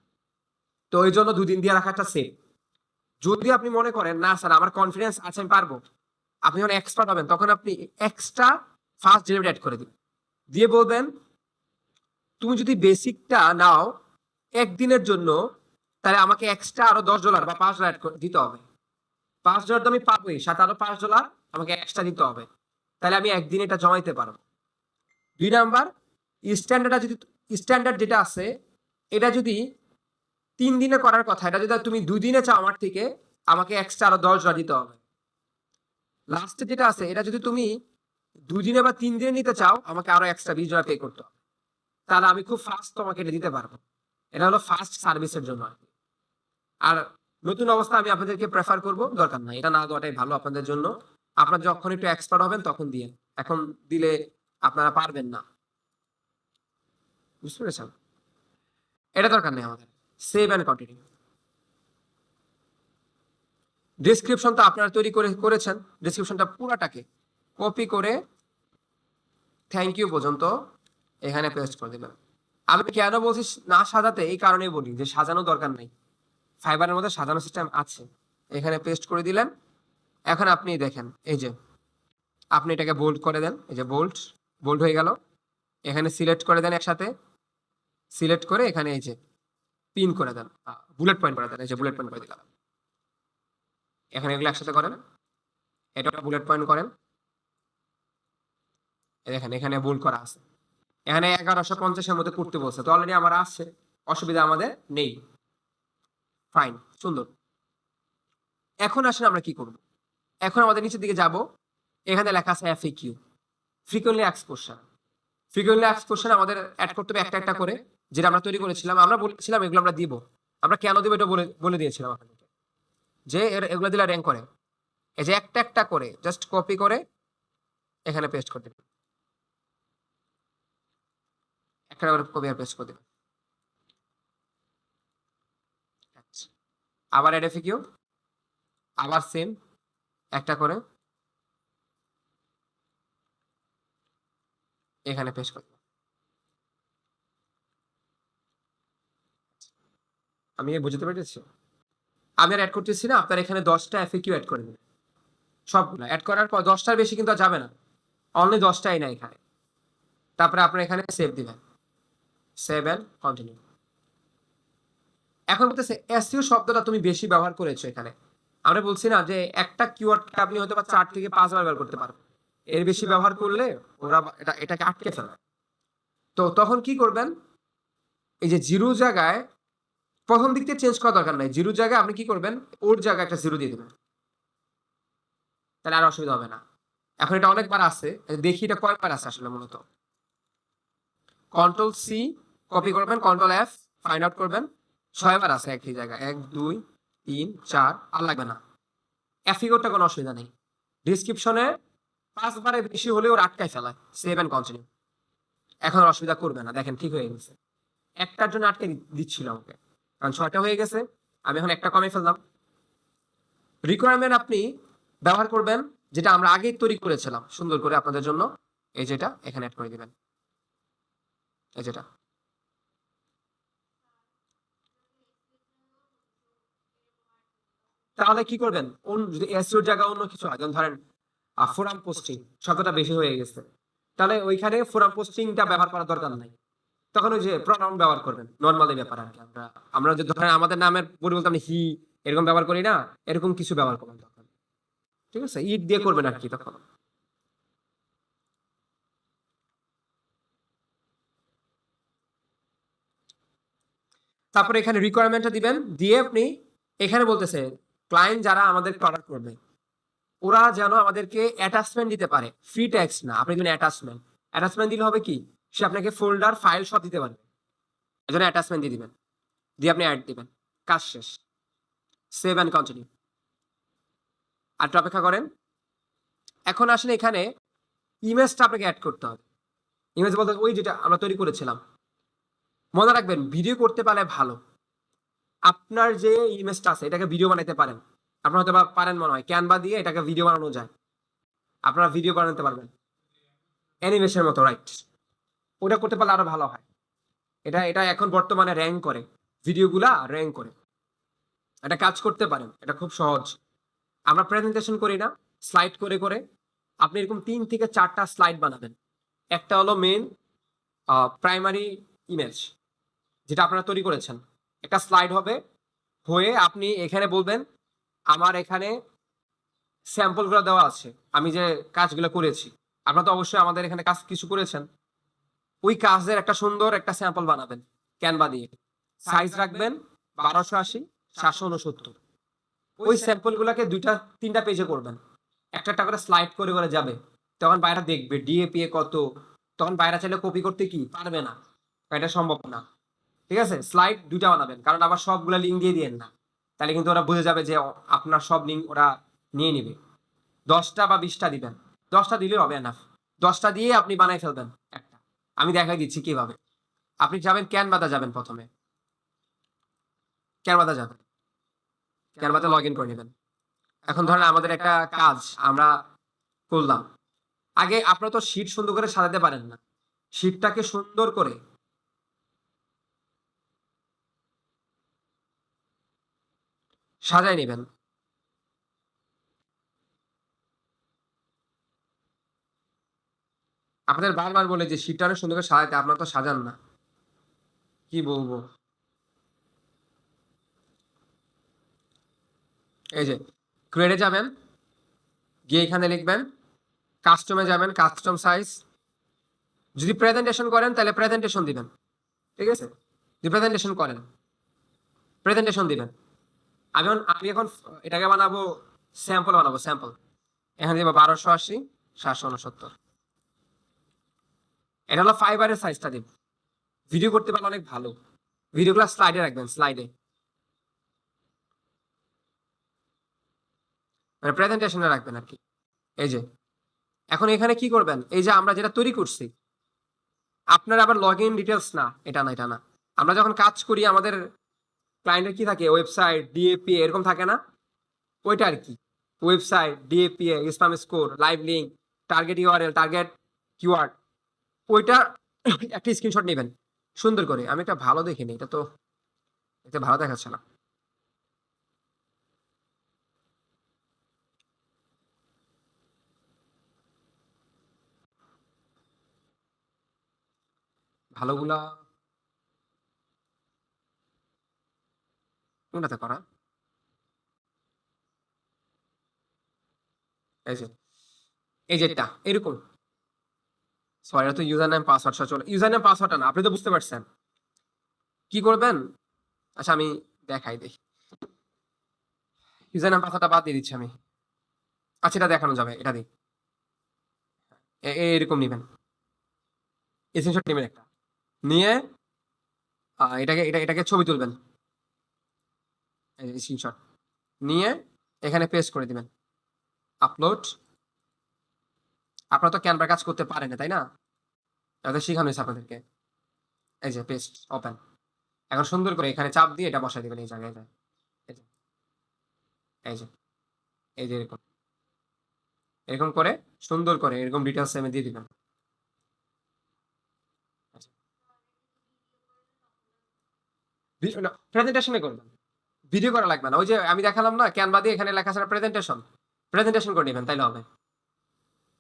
তো ওই জন্য 2 দিন দিয়ে রাখাটা সেফ। যদি আপনি মনে করেন না স্যার আমার কনফিডেন্স আছে আমি পারবো, আপনি যখন এক্সপার্ট হবেন তখন আপনি এক্সট্রা ফার্স্ট ডেলিভারি অ্যাড করে দিন, দিয়ে বলবেন তুমি যদি বেসিকটা নাও একদিনের জন্য, তাহলে আমাকে এক্সট্রা আরো $10 বা $5 অ্যাড দিতে হবে। $5 তো আমি পাবোই, সাথে আরো $5 আমাকে এক্সট্রা দিতে হবে, তাহলে আমি একদিন এটা জমাইতে পারবো। 2 নাম্বার, স্ট্যান্ডার্ড যেটা আছে, এটা যদি 3 দিনে করার কথা, এটা যদি তুমি 2 দিনে চাও আমার থেকে, আমাকে এক্সট্রা আরো $10 দিতে হবে। লাস্টে যেটা আছে, এটা যদি তুমি 2 দিনে বা 3 দিনে নিতে চাও, আমাকে আরো এক্সট্রা $20 পে করতে হবে, তাহলে আমি খুব ফাস্ট তোমাকে এটা দিতে পারবো। এটা হলো ফাস্ট সার্ভিসের জন্য আর কি। আর নতুন অবস্থা আমি আপনাদেরকে প্রেফার করব, দরকার নাই, এটা না দেওয়াটাই ভালো আপনাদের জন্য। আপনারা যখন একটু এক্সপার্ট হবেন তখন দিয়ে, এখন দিলে আপনারা পারবেন না, বুঝতে পেরেছেন? এটা দরকার নেই আমাদের। Save and continue. ডেসক্রিপশন তো আপনারা তৈরি করেছেন, ডেসক্রিপশনটা পুরাটাকে কপি করে থ্যাংক ইউ পর্যন্ত এখানে পেস্ট করে দিবেন। আমি কেন বলছি না সাজাতে, এই কারণেই বলি যে সাজানো দরকার নেই, ফাইবারের মধ্যে সাজানো সিস্টেম আছে। এখানে পেস্ট করে দিলেন। এখন আপনি দেখেন, এই যে আপনি এটাকে বোল্ড করে দেন, এই যে বোল্ড হয়ে গেল। এখানে সিলেক্ট করে দেন, একসাথে সিলেক্ট করে এখানে এই যে পিন করে দেন, বুলেট পয়েন্ট করে দেন, এই যে বুলেট পয়েন্ট করে দিলাম। এখানে এগুলো একসাথে করেন, এটা বুলেট পয়েন্ট করেন। দেখেন এখানে বোল্ড করা আছে, এখানে 1150-এর মধ্যে করতে বলছে, তো অলরেডি আমার আসছে, অসুবিধা আমাদের নেই। ফাইন, সুন্দর। এখন আসেন আমরা কি করব। এখন আমাদের নিচের দিকে যাব, এখানে লেখা আছে FAQ, frequently asked question. Frequently asked question আমাদের অ্যাড করতে হবে একটা একটা করে, যেটা আমরা তৈরি করেছিলাম। আমরা বলেছিলাম এগুলো আমরা দিব, আমরা কেন দিব এটা বলে দিয়েছিলাম আপনাদেরকে, যে এগুলো দিলে র্যাঙ্ক করে। এই যে একটা একটা করে জাস্ট কপি করে এখানে পেস্ট করে দেবেন, একটা করে কপি আর পেস্ট করে দেবেন। আচ্ছা, আবার এফএকিউ, আবার সেম একটা করে এখানে পেস্ট করে দেবেন। আমি বুঝতে পেরেছি। আমি আর অ্যাড করতেছি না, আপনার এখানে 10টা এফএকিউ অ্যাড করে দেবেন, সবগুলো অ্যাড করার পর 10টার বেশি কিন্তু আর যাবে না, অনলি 10টাই না এখানে। তারপরে আপনার এখানে সেভ দিবেন, সেভ এন্ড কন্টিনিউ। এখন বলতেছে এসইও শব্দটা তুমি বেশি ব্যবহার করেছো এখানে। আমরা বলছি না যে একটা কিওয়ার্ডকে আপনি হয়তো বা 4 থেকে 5 বার ব্যবহার করতে পারবেন, এর বেশি ব্যবহার করলে ওরা এটাকে আটকে ফেলে। তো তখন কি করবেন, এই যে জিরো জায়গায় প্রথম দিক থেকে চেঞ্জ করা দরকার নাই, জিরো জায়গায় আপনি কি করবেন, ওর জায়গায় একটা জিরো দিয়ে দিবেন, তাহলে আর অসুবিধা হবে না। এখন এটা অনেকবার আছে, দেখি এটা কয়বার আছে আসলে। মূলত কন্ট্রোল সি কপি করবেন, কন্ট্রোল এফ ফাইন্ড আউট করবেন, 6বার আছে একই জায়গায়, 1 2 3 4, আর লাগবে না। এফিগোরটা কোনো অসুবিধা নেই, ডিসক্রিপশনে 5বারের বেশি হলেও আটকায় ফেলায়। সেভ এন্ড কন্টিনিউ, এখন আর অসুবিধা করবে না। দেখেন ঠিক হয়ে গেছে, একটার জন্য আটকে দিচ্ছিল আমাকে, কারণ 6টা হয়ে গেছে, আমি এখন একটা কমে ফেললাম। রিকোয়ারমেন্ট আপনি ব্যবহার করবেন যেটা আমরা আগেই তৈরি করেছিলাম সুন্দর করে আপনাদের জন্য, এই যেটা এখানে অ্যাড করে দিবেন, এই যেটা। তাহলে কি করবেন, যদি এসইওর জায়গায় অন্য কিছু হয়, যেমন ধরেন ফোরাম পোস্টিং শব্দটা বেশি হয়ে গেছে, তাহলে ওইখানে ফোরাম পোস্টিংটা ব্যবহার করার দরকার নাই, তখন ওই যে প্রনাউন ব্যবহার করবেন, নর্মালি ব্যাপার আর কি। আমরা যে ধরেন আমাদের নামের পরিবর্তে আপনি হি এরকম ব্যবহার করি না, এরকম কিছু ব্যবহার করবেন তখন, ঠিক আছে, ইট দিয়ে করবেন আর কি তখন। তারপরে এখানে রিকোয়ারমেন্টটা দিবেন, দিয়ে আপনি এখানে বলতেছে ক্লায়েন্ট যারা আমাদের অর্ডার করবে, ওরা যেন আমাদেরকে অ্যাটাচমেন্ট দিতে পারে, ফ্রি টেক্সট না, আপনি দিবেন অ্যাটাচমেন্ট। অ্যাটাচমেন্ট দিলে হবে কি, সে আপনাকে ফোল্ডার ফাইল সব দিতে পারবে। এজন্য অ্যাটাচমেন্ট দিয়ে দিবেন, দিয়ে আপনি অ্যাড দিবেন, কাজ শেষ। Save and continue. আর একটু অপেক্ষা করেন। এখন আসলে এখানে ইমেজটা আপনাকে অ্যাড করতে হবে। ইমেজ বলতে ওই যেটা আমরা তৈরি করেছিলাম। মনে রাখবেন ভিডিও করতে পারলে ভালো। আপনার যে ইমেজটা আছে এটাকে ভিডিও বানাইতে পারেন। আপনারা হয়তো বা পারেন মনে হয়, ক্যানভা দিয়ে এটাকে ভিডিও বানানো যায়। আপনারা ভিডিও বানাতে পারবেন অ্যানিমেশনের মতো, রাইট? ওটা করতে পারলে আরো ভালো হয়। এটা এটা এখন বর্তমানে র্যাঙ্ক করে, ভিডিওগুলা র্যাঙ্ক করে। এটা কাজ করতে পারেন, এটা খুব সহজ। আমরা প্রেজেন্টেশন করি না, স্লাইড করে করে আপনি এরকম 3 থেকে 4টা স্লাইড বানাবেন। একটা হলো মেন প্রাইমারি ইমেজ যেটা আপনারা তৈরি করেছেন, একটা স্লাইড হবে, হয়ে আপনি এখানে বলবেন আমার এখানে স্যাম্পলগুলো দেওয়া আছে, আমি যে কাজগুলো করেছি। আপনারা তো অবশ্যই আমাদের এখানে কাজ কিছু করেছেন, ওই কাজের একটা সুন্দর একটা স্যাম্পল বানাবেন ক্যানভা দিয়ে। সাইজ রাখবেন 1280 769। ওই স্যাম্পল গুলাকে 2-3টা পেজে করবেন, একটা একটা করে স্লাইড করে করে যাবে। তখন বাইরে দেখবে ডিএপিএ কত, তখন বাইরে চাইলে কপি করতে কি পারবে না, এটা সম্ভব না। ঠিক আছে, স্লাইড 2টা বানাবেন, কারণ আবার সবগুলা লিঙ্ক দিয়ে দিয়েন না, তাহলে কিন্তু ওরা বুঝে যাবে যে আপনার সব লিঙ্ক ওরা নিয়ে নিবে। 10টা বা 20টা দিবেন, 10টা দিলেই হবে এনাফ। 10টা দিয়ে আপনি বানাই ফেলবেন একটা। আমি দেখাই দিচ্ছি কিভাবে। আপনি যাবেন ক্যানভাতে, যাবেন প্রথমে ক্যানভাতে যাবেন, ক্যানভাতে লগ ইন করে নেবেন। এখন ধরেন আমাদের একটা কাজ আমরা করলাম। আগে আপনারা তো শীট সুন্দর করে সাজাতে পারেন না, শীটটাকে সুন্দর করে সাজায় নেবেন। আপনাদের বারবার বলে যে শীটটা অনেক সুন্দর করে সাজাতে, আপনারা তো সাজান না, কি বলবো। এই যে ক্রিয়েটে যাবেন, গিয়ে এখানে লিখবেন কাস্টমে যাবেন, কাস্টম সাইজ। যদি প্রেজেন্টেশন করেন তাহলে প্রেজেন্টেশন দিবেন, ঠিক আছে? যদি প্রেজেন্টেশন করেন প্রেজেন্টেশন দিবেন। আমি এখন এটাকে বানাবো, স্যাম্পল বানাবো, স্যাম্পল। এখানে দিব 1280 769। এটা হলো ফাইবারের সাইজটা দিব। ভিডিও করতে পারলে অনেক ভালো, ভিডিওগুলো স্লাইডে রাখবেন, স্লাইডে, মানে প্রেজেন্টেশনে রাখবেন আর কি। এই যে এখন এখানে কি করবেন, এই যে আমরা যেটা তৈরি করছি, আপনার আবার লগ ইন ডিটেলস না, এটা না, এটা না। আমরা যখন কাজ করি আমাদের ক্লায়েন্টের কি থাকে, ওয়েবসাইট ডিএপি এরকম থাকে না, ওইটা আর কি। Website DAPA, spam score, live link, target URL, target keyword, ওইটা একটা স্ক্রিনশট নেবেন সুন্দর করে। আমি একটা ভালো দেখিনি, এটা তো এটা ভালো দেখাচ্ছে না। ভালোগুলা কোনটাতে করা? এই যে এই যেটা এরকম, সরি এটা তো ইউজার নেম পাসওয়ার্ড চলে, ইউজার নেম পাসওয়ার্ডটা না, আপনি তো বুঝতে পারছেন কি করবেন। আচ্ছা আমি দেখাই দেখি, ইউজার নেম পাসওয়ার্ডটা বাদ দিয়ে দিচ্ছি আমি। আচ্ছা এটা দেখানো যাবে, এটা দিই। এরকম নেবেন, স্ক্রিনশট নেবেন একটা, নিয়ে এটাকে ছবি তুলবেন, স্ক্রিনশট নিয়ে এখানে পেস্ট করে দিবেন, আপলোড। আপনারা তো ক্যানভা কাজ করতে পারেন না তাই না, এটা শেখানো হয়েছে আপনাদেরকে। এই যে পেস্ট ওপেন। এখন সুন্দর করে এখানে চাপ দিয়ে এটা বসাই দিবেন এই জায়গায়। এই যে এই যে এই যে এরকম এরকম করে সুন্দর করে এরকম ডিটেলস আমি দিয়ে দিবেন। প্রেজেন্টেশনে করবেন, ভিডিও করা লাগবে না। ওই যে আমি দেখালাম না ক্যানভা দিয়ে, এখানে লেখা আছে প্রেজেন্টেশন, প্রেজেন্টেশন করে নেবেন তাইলে হবে,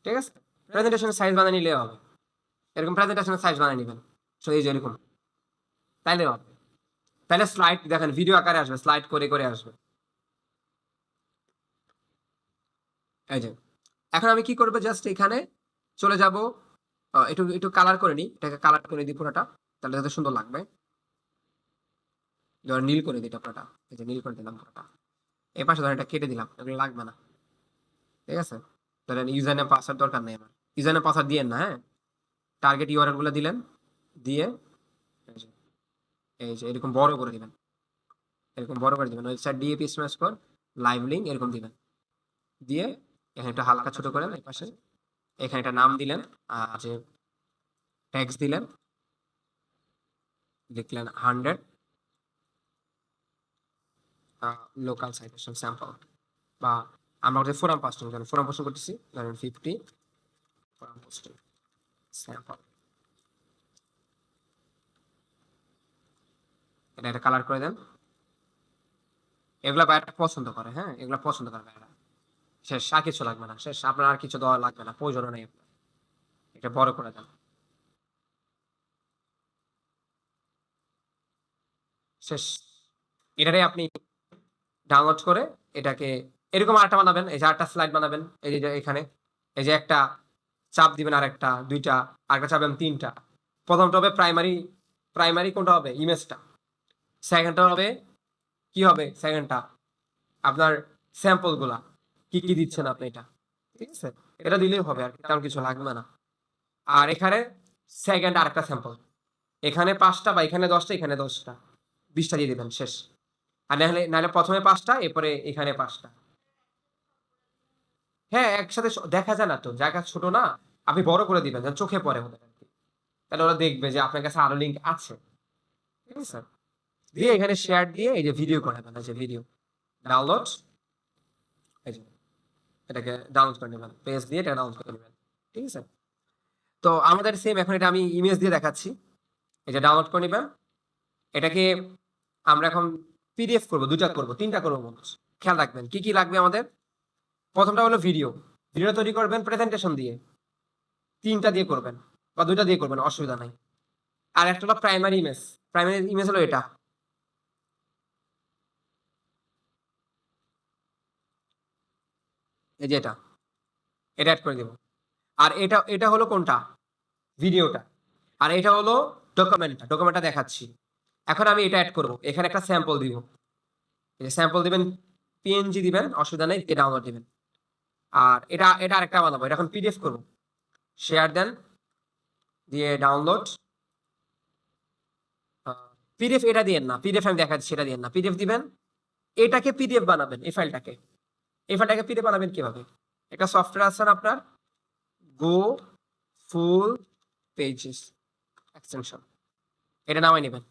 ঠিক আছে? প্রেজেন্টেশনের সাইজ বানিয়ে নিলে হবে, এরকম প্রেজেন্টেশনের সাইজ বানিয়ে নেবেন। সো এই যে এরকম, তাইলে হবে। তাহলে স্লাইড দেখেন ভিডিও আকারে আসবে, স্লাইড করে করে আসবে। এই যে এখন আমি কি করবো, জাস্ট এখানে চলে যাব, একটু একটু কালার করে নিই, এটাকে কালার করে দিই পুরোটা, তাহলে যাতে সুন্দর লাগবে। ধর নীল করে দিই পুরোটা, এই যে নীল করে দিলাম পুরোটা। এই পাশে ধর এটা কেটে দিলাম, এগুলো লাগবে না, ঠিক আছে? ধরেন ইউজার নেম পাসওয়ার্ড দরকার নেই আমার, ইউজার নেম পাসওয়ার্ড দিয়েন না, হ্যাঁ। টার্গেট ইউআরএল গুলো দিলেন, দিয়ে এই যে এই যে এরকম বড় করে দিবেন, এরকম বড় করে দিবেন। Website DAP smash code live link এরকম দিবেন, দিয়ে এখানে একটা হালকা ছোট করেন এই পাশে, এখানে একটা নাম দিলেন, আর যে ট্যাক্স দিলেন, লিখলেন 100 লোকাল সাইটেশন স্যাম্পল, বা আমরা যে ফোরাম পোস্টিং, ফোরাম পোস্টিং করতেছি ধরেন 50 ফোরাম পোস্টিং স্যাম্পল, এটা একটা কালার করে দেন। এগুলা বাইরে পছন্দ করে, হ্যাঁ এগুলা পছন্দ করে বাইরে। শেষ, আর কিছু লাগবে না, শেষ, আপনার আর কিছু দেওয়া লাগবে না, প্রয়োজনও নেই আপনার। এটা বড় করে দেন, শেষ। এটারে আপনি ডাউনলোড করে এটাকে এরকম আরেকটা বানাবেন, এই যে আরেকটা স্লাইড বানাবেন, এই যে এখানে এই যে একটা চাপ দিবেন, আর একটা দুইটা, আরেকটা চাপ দিবেন তিনটা। প্রথমটা হবে প্রাইমারি, প্রাইমারি কোনটা হবে? ইমেজটা। সেকেন্ডটা হবে কি হবে? সেকেন্ডটা আপনার স্যাম্পল গুলা, কি কি দিচ্ছেন আপনি, এটা ঠিক আছে, এটা দিলেই হবে, আর তেমন কিছু লাগবে না। আর এখানে সেকেন্ড আরেকটা স্যাম্পল, এখানে 5টা বা এখানে 10টা, এখানে 10টা, 20টা দিয়ে দিবেন, শেষ। আর নাহলে নাহলে প্রথমে 5টা, এরপরে এখানে 5টা। হ্যাঁ একসাথে দেখা যায় না তো, জায়গা ছোট না, আপনি বড় করে দিবেন যেন চোখে পড়ে ওদের আর কি, তাহলে ওরা দেখবে যে আপনার কাছে আরো লিঙ্ক আছে, ঠিক আছে। দিয়ে এখানে শেয়ার দিয়ে এই যে ভিডিও করে দেবেন, এই যে ভিডিও ডাউনলোড, এই যে এটাকে ডাউনলোড করে নেবেন, পেজ দিয়ে এটা ডাউনলোড করে নেবেন, ঠিক আছে। তো আমাদের সেম এখন এটা আমি ইমেজ দিয়ে দেখাচ্ছি, এই যে ডাউনলোড করে নেবেন। এটাকে আমরা এখন পিডিএফ করব, দুইটা করব, তিনটা করব মনে হচ্ছে। খেয়াল রাখবেন কি কি লাগবে আমাদের। প্রথমটা হলো ভিডিও, ভিডিও তৈরি করবেন প্রেজেন্টেশন দিয়ে, তিনটা দিয়ে করবেন বা দুইটা দিয়ে করবেন, অসুবিধা নাই। আর একটা হলো প্রাইমারি ইমেজ, প্রাইমারি ইমেজ হলো এটা, এই যে এটা, এটা অ্যাড করে দেব। আর এটা এটা হলো কোনটা? ভিডিওটা। আর এটা হলো ডকুমেন্টটা, ডকুমেন্টটা দেখাচ্ছি। এখন আমি এটা অ্যাড করব, এখানে একটা স্যাম্পল দিব, এই যে স্যাম্পল দিবেন, পিএনজি দিবেন, অসুবিধা নেই, এটা ডাউনলোড দিবেন। আর এটা এটা আরেকটা বানাবো, এটা এখন পিডিএফ করব, শেয়ার দেন, দিয়ে ডাউনলোড। পিডিএফ এটা দিয়েন না, পিডিএফ আমি দেখাচ্ছি, সেটা দিয়েন না, পিডিএফ দিবেন। এটাকে পিডিএফ বানাবেন, এই ফাইলটাকে, এই ফাইলটাকে পিডিএফ বানাবেন কিভাবে? একটা সফটওয়্যার আছে না আপনার, গো ফুল পেজেস এক্সটেনশন, এটা নামাই নেবেন।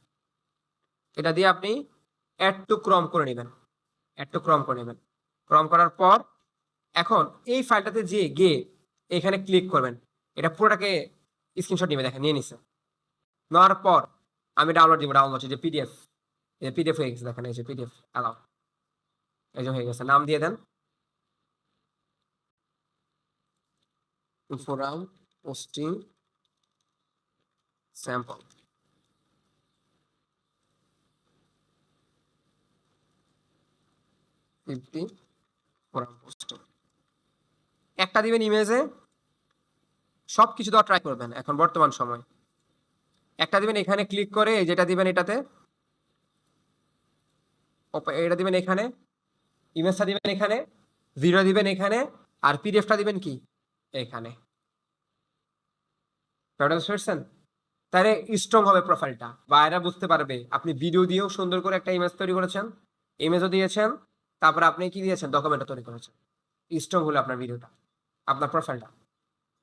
এটা দিয়ে আপনি অ্যাড টু ক্রম করে নেবেন, অ্যাড টু ক্রম করে নেবেন। ক্রম করার পর এখন এই ফাইলটাতে যে গিয়ে এখানে ক্লিক করবেন, এটা পুরোটাকে স্ক্রিনশট নিবে, দেখেন নিয়ে নিছে। নেওয়ার পর আমি ডাউনলোড দিব, ডাউনলোড যে পিডিএফ, এই পিডিএফ হয়ে গেছে, দেখেন এই যে পিডিএফ অ্যালাউ, এই যে হয়ে গেছে। নাম দিয়ে দেন forum posting sample, forum posting. একটা দিবেন ইমেজে, সবকিছু দেওয়া ট্রাই করবেন এখন বর্তমান সময়। একটা দিবেন এখানে ক্লিক করে, যেটা দিবেন এটাতে, এটা দিবেন এখানে, ইমেজটা দিবেন এখানে, ভিডিও দিবেন এখানে, আর পিডিএফটা দিবেন কি এখানে। বুঝছেন? তাহলে স্ট্রং হবে প্রোফাইলটা, বা এরা বুঝতে পারবে আপনি ভিডিও দিয়েও সুন্দর করে একটা ইমেজ তৈরি করেছেন, ইমেজও দিয়েছেন, তারপর আপনি কি দিয়েছেন, ডকুমেন্টও তৈরি করেছেন। স্ট্রং হলো আপনার ভিডিওটা, আপনার প্রোফাইলটা।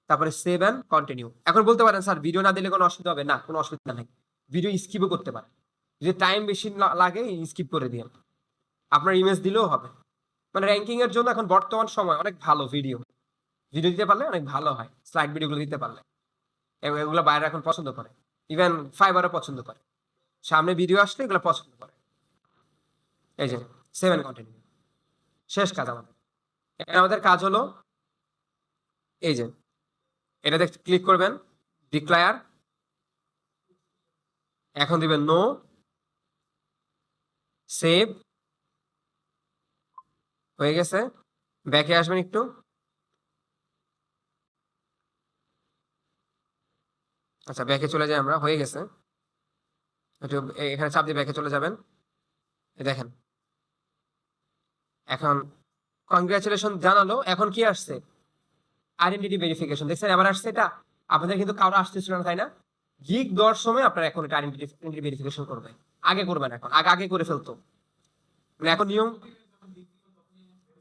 তারপরে সেভ অ্যান্ড কন্টিনিউ। এখন বলতে পারেন স্যার ভিডিও না দিলে কোনো অসুবিধা হবে না, কোনো অসুবিধা নেই, ভিডিও স্কিপও করতে পারেন, যদি টাইম বেশি লাগে স্কিপ করে দিন, আপনার ইমেজ দিলেও হবে। মানে র্যাঙ্কিং এর জন্য এখন বর্তমান সময় অনেক ভালো ভিডিও, ভিডিও দিতে পারলে অনেক ভালো হয়, স্লাইড ভিডিওগুলো দিতে পারলে এগুলো বাইরে এখন পছন্দ করে, ইভেন ফাইবারও পছন্দ করে, সামনে ভিডিও আসলে এগুলো পছন্দ করে। এই যে 7 কন্টিনিউ, শেষ কাজ আমাদের। আমাদের কাজ হলো এই যে এটাতে ক্লিক করবেন, ডিক্লায়ার, এখন দিবেন নো, সেভ, হয়ে গেছে। ব্যাকে আসবেন একটু, আচ্ছা ব্যাকে চলে যাই আমরা, হয়ে গেছে। একটু এখানে চাপ দিয়ে ব্যাকে চলে যাবেন, দেখেন এখন কংগ্রাচুলেশন জানালো, এখন কি আসছে? আইডেন্টিটি ভেরিফিকেশন, দেখছেন এবার আসছে এটা। আপনাদের কিন্তু কারো আসতেছিল না, তাই না? গিগ দেওয়ার সময় আপনার এখন এটা আইডেন্টিটি ভেরিফিকেশন করবে, আগে করবেন, এখন আগে আগে করে ফেলতো, মানে এখন নিয়ম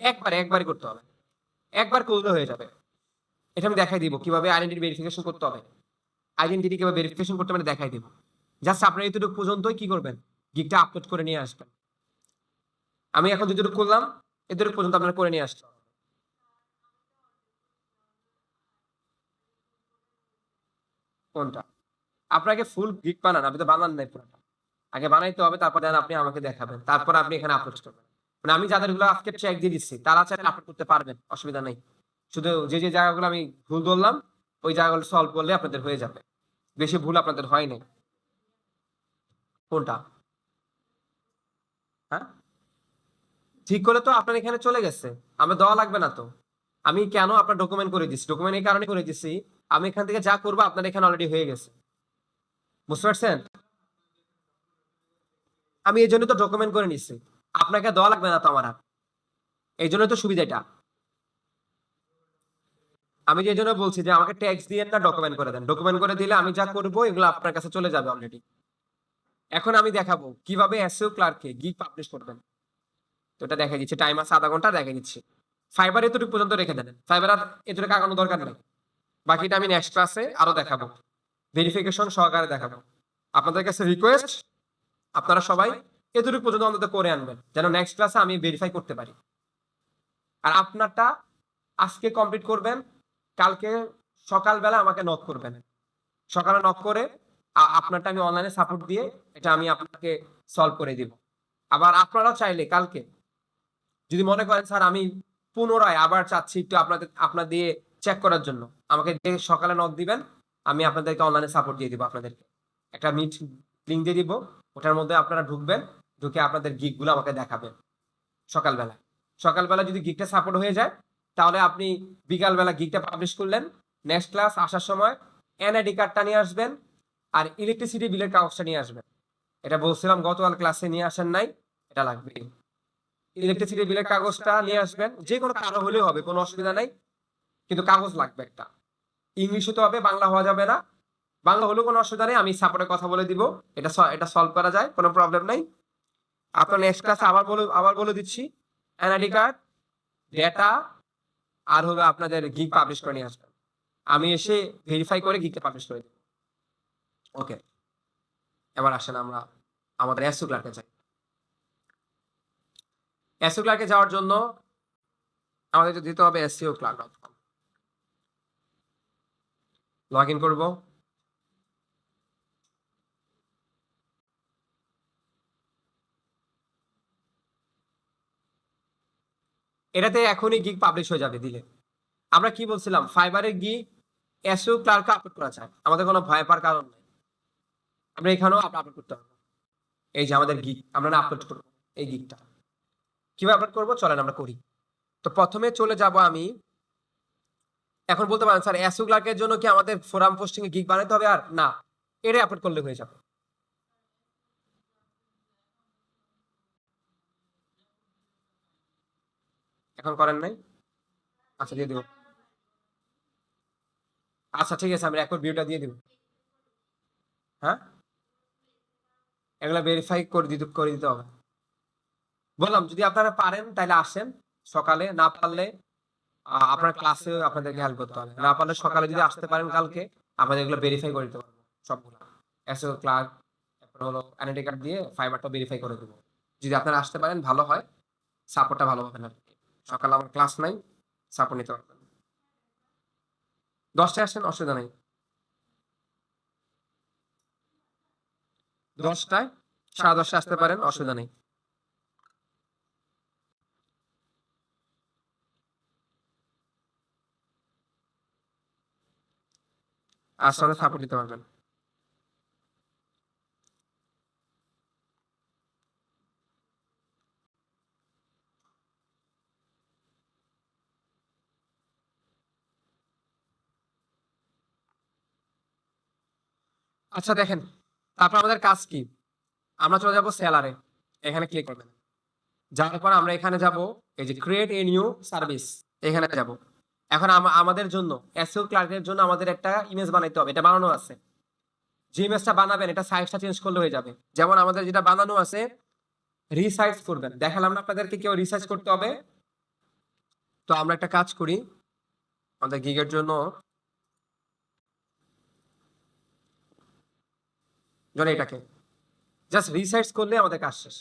একবারে করতে হবে, একবার করলে হয়ে যাবে। এটা আমি দেখাই দিব কিভাবে আইডেন্টিটি ভেরিফিকেশন করতে হবে, আইডেন্টিটি কিভাবে ভেরিফিকেশন করতে মানে দেখাই দিব। জাস্ট আপনার এতটুকু পর্যন্তই কি করবেন, গিগটা আপলোড করে নিয়ে আসবেন। আমি এখন যতটুকু করলাম এতটুকু পর্যন্ত আপনারা করে নিয়ে আসছেন। কোনটা? আপনাকে ফুল গিগ বানান, আপনি তো বানান নাই পুরোটা। আগে বানাইতে হবে, তারপর দেন আপনি আমাকে দেখাবেন, তারপর আপনি এখানে আপলোড করবেন। মানে আমি যাদেরগুলো আজকে চেক দিয়ে দিচ্ছি তারা চাইলে আপলোড করতে পারবেন, অসুবিধা নেই। শুধু যে যে জায়গাগুলো আমি ভুল ধরলাম ওই জায়গাগুলো সলভ করলে আপনাদের হয়ে যাবে, বেশি ভুল আপনাদের হয় নাই। কোনটা? হ্যাঁ, ঠিক করে তো আপনার এখানে চলে গেছে, আমার দেওয়া লাগবে না তো। আমি কেন আপনার ডকুমেন্ট করে দিচ্ছি, ডকুমেন্ট এই কারণে করে দিচ্ছি, আমি এখান থেকে যা করবো আপনার এখানে অলরেডি হয়ে গেছে, বুঝতে পারছেন? আমি এই জন্য তো ডকুমেন্ট করে নিচ্ছি, আপনাকে দেওয়া লাগবে না তো আমার আর। এই জন্য তো সুবিধা এটা। আমি যে জন্য বলছি যে আমাকে ট্যাক্স দিয়ে না, ডকুমেন্ট করে দেন, ডকুমেন্ট করে দিলে আমি যা করবো এগুলো আপনার কাছে চলে যাবে অলরেডি। এখন আমি দেখাবো কিভাবে এসইও ক্লার্কে গিগ পাবলিশ করবেন। তো এটা দেখা দিচ্ছি, টাইম আছে আধা ঘন্টা, দেখা দিচ্ছি। ফাইবার এতটুকু পর্যন্ত রেখে দেন, ফাইবার আর এতটুকু আগানোর দরকার নেই। বাকিটা আমি নেক্সট ক্লাসে আরো দেখাবো, ভেরিফিকেশন সহকারে দেখাবো। আপনাদের কাছে রিকোয়েস্ট, আপনারা সবাই এতটুকু পর্যন্ত অন্তত করে আনবেন, যেন নেক্সট ক্লাসে আমি ভেরিফাই করতে পারি। আর আপনারটা আজকে কমপ্লিট করবেন, কালকে সকালবেলা আমাকে নক করবেন, সকালে নক করে আপনারটা আমি অনলাইনে সাপোর্ট দিয়ে এটা আমি আপনাকে সলভ করে দিব। আবার আপনারা চাইলে কালকে যদি মনে করেন স্যার আমি পুনরায় আবার চাচ্ছি একটু আপনার দিয়ে চেক করার জন্য, আমাকে যে সকালে নক দিবেন, আমি আপনাদেরকে অনলাইনে সাপোর্ট দিয়ে দিব। আপনাদেরকে একটা মিট লিঙ্ক দিয়ে দিব, ওটার মধ্যে আপনারা ঢুকবেন, ঢুকে আপনাদের গিগ গুলো আমাকে দেখাবেন সকালবেলা। সকালবেলা যদি গিগটা সাপোর্ট হয়ে যায় তাহলে আপনি বিকালবেলা গিগটা পাবলিশ করলেন, নেক্সট ক্লাস আসার সময় এনআইডি কার্ডটা নিয়ে আসবেন আর ইলেকট্রিসিটি বিলের কাগজটা নিয়ে আসবেন। এটা বলছিলাম গতকাল ক্লাসে, নিয়ে আসেন নাই, এটা লাগবে। ইলেকট্রিসিটি বিলের কাগজটা নিয়ে আসবেন, যে কোনো কারো হলেও হবে, কোনো অসুবিধা নাই, কিন্তু কাগজ লাগবে একটা। ইংলিশ হতে হবে, বাংলা হওয়া যাবে না। বাংলা হলেও কোনো অসুবিধা নেই, আমি সাপোর্টে কথা বলে দিব, এটা সলভ করা যায়, কোনো প্রবলেম নাই। আপনার নেক্সট ক্লাসে আবার বলে দিচ্ছি, এনআইডি কার্ড, ডেটা, আর হলো আপনাদের গিগ পাবলিশ করে নিয়ে আসবেন। আমি এসে ভেরিফাই করে গিগটা পাবলিশ করে দেব। ওকে, এবার আসেন আমরা আমাদের এসইও ক্লার্কে যাই। এসইও ক্লার্কে যাওয়ার জন্য আমাদের দিতে হবে seo-clark.com, লগ ইন করবো। এটাতে এখনই গিগ পাবলিশ হয়ে যাবে দিলে। আমরা কি বলছিলাম, ফাইবারের গিগ এসইও ক্লার্কে আপলোড করা যায়, আমাদের কোনো ভয় পাওয়ার কারণ নেই। আমরা এখানেও আপলোড করতে পারবো, এই যে আমাদের গিগ আমরা না আপলোড করবো, এই গিগটা কিভাবে আপলোড করবো চলেন আমরা করি। তো প্রথমে চলে যাব আমি, এখন বলতে পারেন স্যার এসইও ক্লার্কের জন্য কি আমাদের ফোরাম পোস্টিং এ গিগ বানাতে হবে? আর না, এটাই আপলোড করলে হয়ে যাবে। এখন করেন নাই? আচ্ছা দিয়ে দিব, আচ্ছা ঠিক আছে, আমি রেকর্ড ভিউটা দিয়ে দিব। হ্যাঁ, এগুলা ভেরিফাই করে দিতে হবে। বললাম যদি আপনারা পারেন তাহলে আসেন সকালে, না পারলে আপনার ক্লাসে আপনাদেরকে হেল্প করতে হবে, না পারলে সকালে যদি আসতে পারেন কালকে আপনাদের এগুলো ভেরিফাই করে দিতে পারবো সবগুলো। এসও ক্লার্ক, তারপর হলো এনআইডি কার্ড দিয়ে ফাইবারটা ভেরিফাই করে দেবো। যদি আপনারা আসতে পারেন ভালো হয়, সাপোর্টটা ভালো পাবেন আর কি। সকালে আমার ক্লাস নাই, সাপোর্ট নিতে পারবেন। 10টায় আসেন, অসুবিধা নেই। 10টায়, 10:30 আসতে পারেন, অসুবিধা নেই। আসলে সাপোর্ট নিতে পারবেন। আচ্ছা দেখেন, তারপর আমাদের কাজ কি, আমরা চলে যাব সেলারে, এখানে ক্লিক করবেন। যাওয়ার পর আমরা এখানে যাব, এই যে ক্রিয়েট এ নিউ সার্ভিস, এখানে যাব। এখন আমাদের জন্য এসইও ক্লার্কের জন্য আমাদের একটা ইমেজ বানাইতে হবে, এটা বানানো আছে। যে ইমেজটা বানাবেন এটা সাইজটা চেঞ্জ করলে হয়ে যাবে। যেমন আমাদের যেটা বানানো আছে রিসাইজ করবেন, দেখালাম না আপনাদেরকে কেউ রিসাইজ করতে হবে। তো আমরা একটা কাজ করি আমাদের গিগের জন্য, যেন এটাকে জাস্ট রিসাইজ করলে আমাদের কাজ শেষ।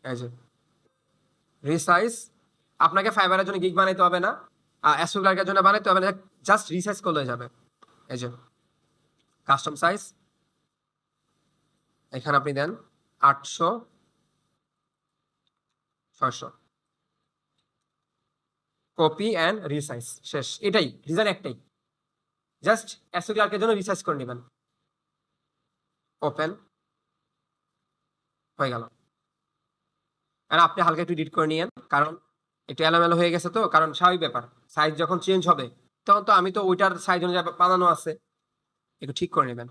এই যে রিসাইজ, আপনাকে ফাইবারের জন্য গিগ বানাইতে হবে না, অ্যাস্ট্রোগ্রাফের জন্য বানাইতে হবে না, জাস্ট রিসাইজ করলে হয়ে যাবে। এই যে কাস্টম সাইজ, এখানে আপনি দেন 800 600, কপি অ্যান্ড রিসাইজ, শেষ। এটাই রিজন একটাই, জাস্ট অ্যাস্ট্রোগ্রাফের জন্য রিসাইজ করে নেবেন। ওপেন হয়ে গেল। আর আপনি হালকা একটু এডিট করে নিয়েন, কারণ একটু এলোমেলো হয়ে গেছে, তো কারণ স্বাভাবিক ব্যাপার, সাইজ যখন চেঞ্জ হবে তখন তো আমি তো ওইটার সাইজ অনুযায়ী বানানো আছে, একটু ঠিক করে নেবেন।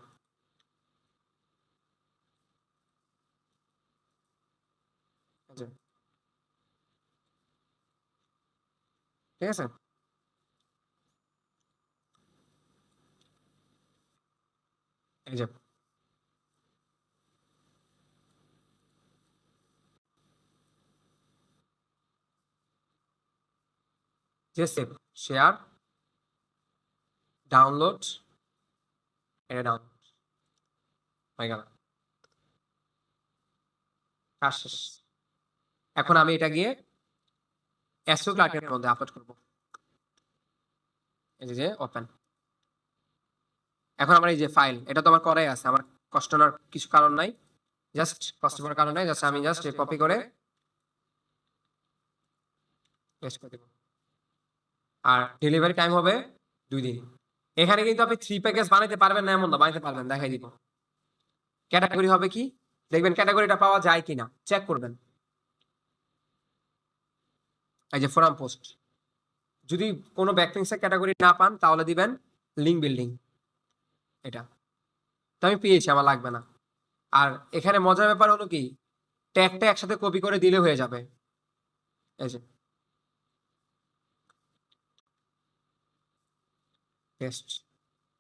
আচ্ছা, ঠিক আছে। এই যে সেভ, শেয়ার, ডাউনলোড, এটা ডাউনলোড হয়ে গেল, কাজ শেষ। এখন আমি এটা গিয়ে অ্যাস্ট্রোগ্রাফের মধ্যে আপলোড করব। এই যে ওপেন। এখন আমার এই যে ফাইল, এটা তো আমার করাই আছে, আমার কষ্ট নেওয়ার কিছু কারণ নাই, জাস্ট কষ্ট করার কারণ নাই, জাস্ট আমি জাস্ট কপি করে পেস্ট করে দেব। আর ডেলিভারি টাইম হবে 2 দিন। এখানে কিন্তু আপনি 3 প্যাকেজ বানাইতে পারবেন না এমন না, বানাইতে পারবেন, দেখাই দিব। ক্যাটাগরি হবে কি, দেখবেন ক্যাটাগরিটা পাওয়া যায় কিনা চেক করবেন। এই যে ফোরাম পোস্ট, যদি কোনো ব্যাকলিংসের ক্যাটাগরি না পান তাহলে দিবেন লিঙ্ক বিল্ডিং, এটা তো আমি পেয়েছি, আমার লাগবে না। আর এখানে মজার ব্যাপার হলো কি, ট্যাগটা একসাথে কপি করে দিলে হয়ে যাবে। এই যে পেস্ট,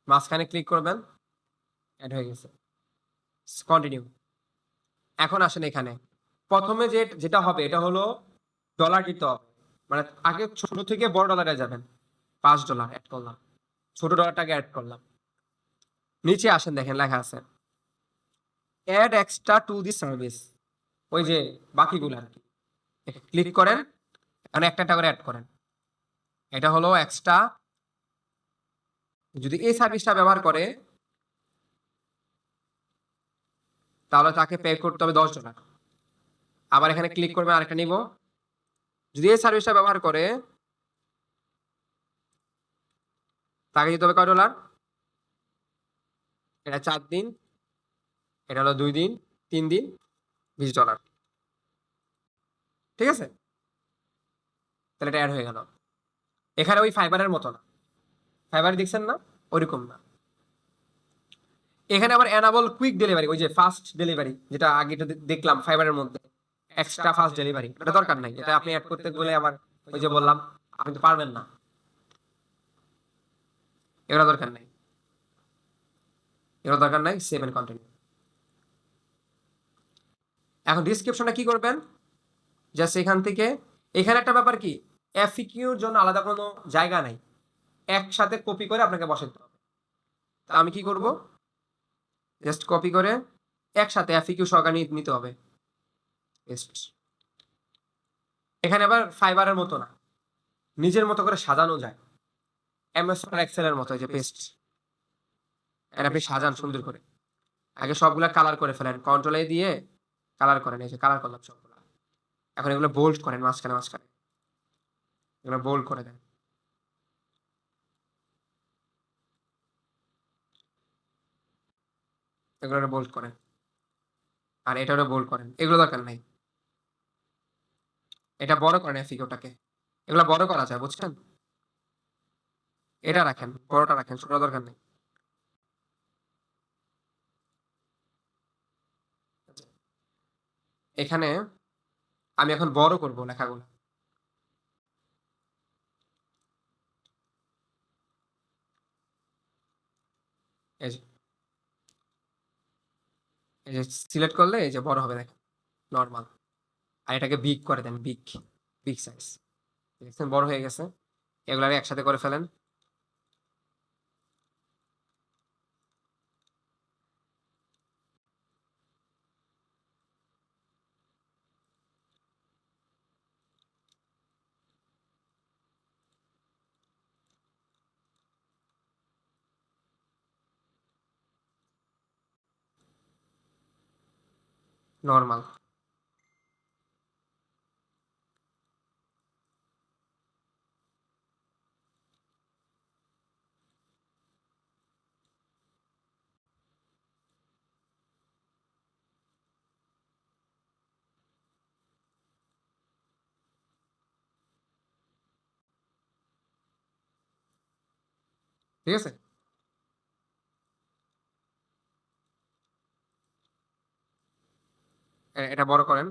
মাঝখানে ক্লিক করবেন, অ্যাড হয়ে গেছে, কন্টিনিউ। এখন আসেন এখানে, প্রথমে যেটা হবে এটা হলো ডলার দিতে হবে, মানে আগে ছোট থেকে বড় ডলারে যাবেন। $5 অ্যাড করলাম, ছোট ডলারটাকে অ্যাড করলাম। নিচে আসেন, দেখেন লেখা আছে add extra to the service, ওই যে বাকিগুলো আর কি, ক্লিক করেন, মানে একটা একটা করে অ্যাড করেন। এটা হলো এক্সট্রা, যদি এই সার্ভিসটা ব্যবহার করে তাহলে তাকে পে করতে হবে $10। আবার এখানে ক্লিক করবেন, আরেকটা নিব, যদি এই সার্ভিসটা ব্যবহার করে তাকে দিতে হবে কয় ডলার, এটা 4 দিন, এটা হলো 2 দিন, 3 দিন, $20। ঠিক আছে, তাহলে এটা অ্যাড হয়ে গেল। এখানে ওই ফাইবারের মতো না, ফাইবার দেখছেন না, ওইরকম না। এখানে আবার এনাবল কুইক ডেলিভারি, ওই যে ফাস্ট ডেলিভারি যেটা আগে দেখলাম ফাইবারের মধ্যে, এক্সট্রা ফাস্ট ডেলিভারি, এটা দরকার নাই, এটা আপনি অ্যাড করতে গেলে আবার ওই যে বললাম আপনি তো পারবেন না, এগুলো দরকার নাই, এগুলো দরকার নাই। Save and continue. এখন ডিসক্রিপশনটা কি করবেন, জাস্ট এখান থেকে, এখানে একটা ব্যাপার কি, এফিকিউর জন্য আলাদা কোনো জায়গা নাই, একসাথে কপি করে আপনাকে বসাতে হবে। তা আমি কি করব, জাস্ট কপি করে একসাথে এফিকিউ সহকারে নিতে হবে, পেস্ট। এখানে আবার ফাইবারের মতো না, নিজের মতো করে সাজানো যায়, এমএস এক্সেলের মতো, এই যে পেস্ট, এটা আপনি সাজান সুন্দর করে। আগে সবগুলা কালার করে ফেলেন, কন্ট্রোল এ দিয়ে কালার করেন, এই যে কালার করলাম সবগুলা। এখন এগুলো বোল্ড করেন, মাঝখানে মাঝখানে এগুলো বোল্ড করে দেন, এগুলো বোল্ড করেন, আর এটারও বোল্ড করেন, এগুলো দরকার নাই। এটা বড় করেন ফিগারটাকে, এগুলো বড় করা যায় বুঝছেন, এটা রাখেন, বড়টা রাখেন, ছোটটা দরকার নেই। এখানে আমি এখন বড় করব লেখাগুলো, এই যে সিলেক্ট করলে এই যে বড় হবে, দেখেন নর্মাল। আর এটাকে বিগ করে দেন, বিগ, বিগ সাইজ। দেখছেন বড় হয়ে গেছে। এগুলাকে একসাথে করে ফেলেন। নর্মাল। ঠিক আছে। এটা বড় করেন।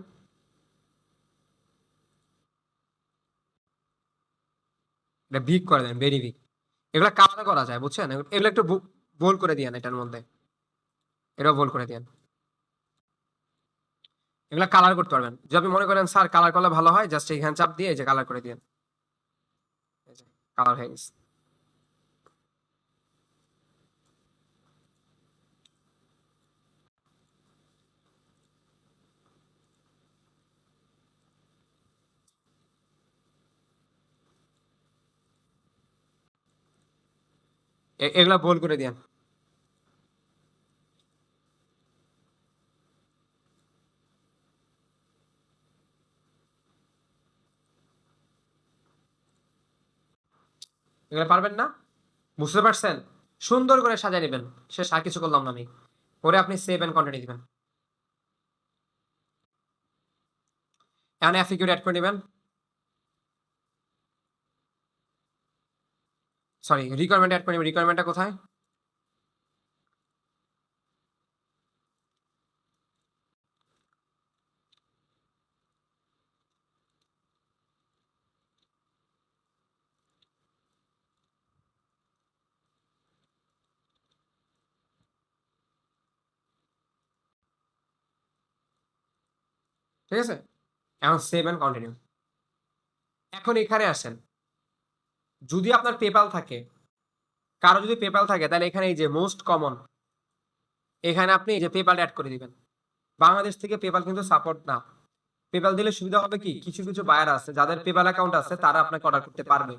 এটা বিগ করে দেন, ভেরি বিগ। এগুলা কালার করা যায়, বুঝছেন? এগুলো একটু বোল্ড করে দিয়েন এটার মধ্যে। এটাও বোল্ড করে দিয়েন। এগুলা কালার করতে পারবেন। যদি আপনি মনে করেন স্যার কালার করলে ভালো হয়, জাস্ট এখানে চাপ দিয়ে এই যে কালার করে দিয়েন। কালার হয়ে গেছে। এগুলা বোল্ড করে দিয়েন। এগুলো পারবেন না? বুঝতে পারছেন? সুন্দর করে সাজিয়ে নেবেন। শেষ আর কিছু করলাম না আমি। করে আপনি সেভ এন্ড কন্টিনিউ দিবেন। এখন এফিকিউ অ্যাড করে নেবেন। সরি, রিকোয়ারমেন্ট অ্যাড করে নেবেন। রিকোয়ারমেন্টটা কোথায়? ঠিক আছে? এখন সেভ এন্ড কন্টিনিউ। এখন এখানে আসেন। যদি আপনার পেপাল থাকে, কারো যদি পেপাল থাকে, তাহলে এখানে এই যে মোস্ট কমন, এখানে আপনি এই যে পেপাল অ্যাড করে দিবেন। বাংলাদেশ থেকে পেপাল কিন্তু সাপোর্ট না। পেপাল দিলে সুবিধা হবে কি, কিছু কিছু বায়ার আছে যাদের পেপাল অ্যাকাউন্ট আছে, তারা আপনাকে অর্ডার করতে পারবে।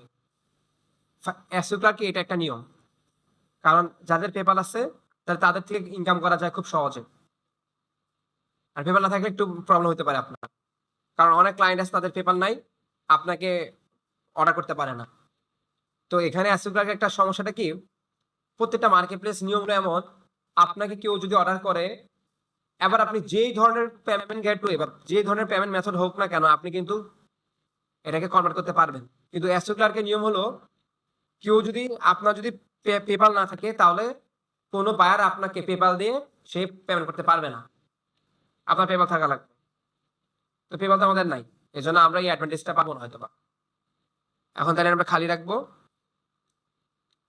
অ্যাসোক্লার কি এটা একটা নিয়ম, কারণ যাদের পেপাল আছে তাদের থেকে ইনকাম করা যায় খুব সহজে। আর পেপাল না থাকলে একটু প্রবলেম হতে পারে আপনার, কারণ অনেক ক্লায়েন্ট আছে তাদের পেপাল নাই, আপনাকে অর্ডার করতে পারে না। তো এখানে অ্যাসোক্লার একটা সমস্যাটা কি, প্রত্যেকটা মার্কেট প্লেস নিয়মগুলো এমন, আপনাকে কেউ যদি অর্ডার করে, এবার আপনি যেই ধরনের পেমেন্ট গেটওয়ে বা যে ধরনের পেমেন্ট মেথড হোক না কেন, আপনি কিন্তু এটাকে কনভার্ট করতে পারবেন। কিন্তু অ্যাসোক্লার্কের নিয়ম হলো, কেউ যদি, আপনার যদি পেপাল না থাকে, তাহলে কোনো বায়ার আপনাকে পেপাল দিয়ে সে পেমেন্ট করতে পারবে না। আপনার পেপাল থাকা লাগবে। তো পেপাল তো আমাদের নাই, এই জন্য আমরা এই অ্যাডভান্টেজটা পাবো না হয়তো বা। এখন তাহলে আমরা খালি রাখবো।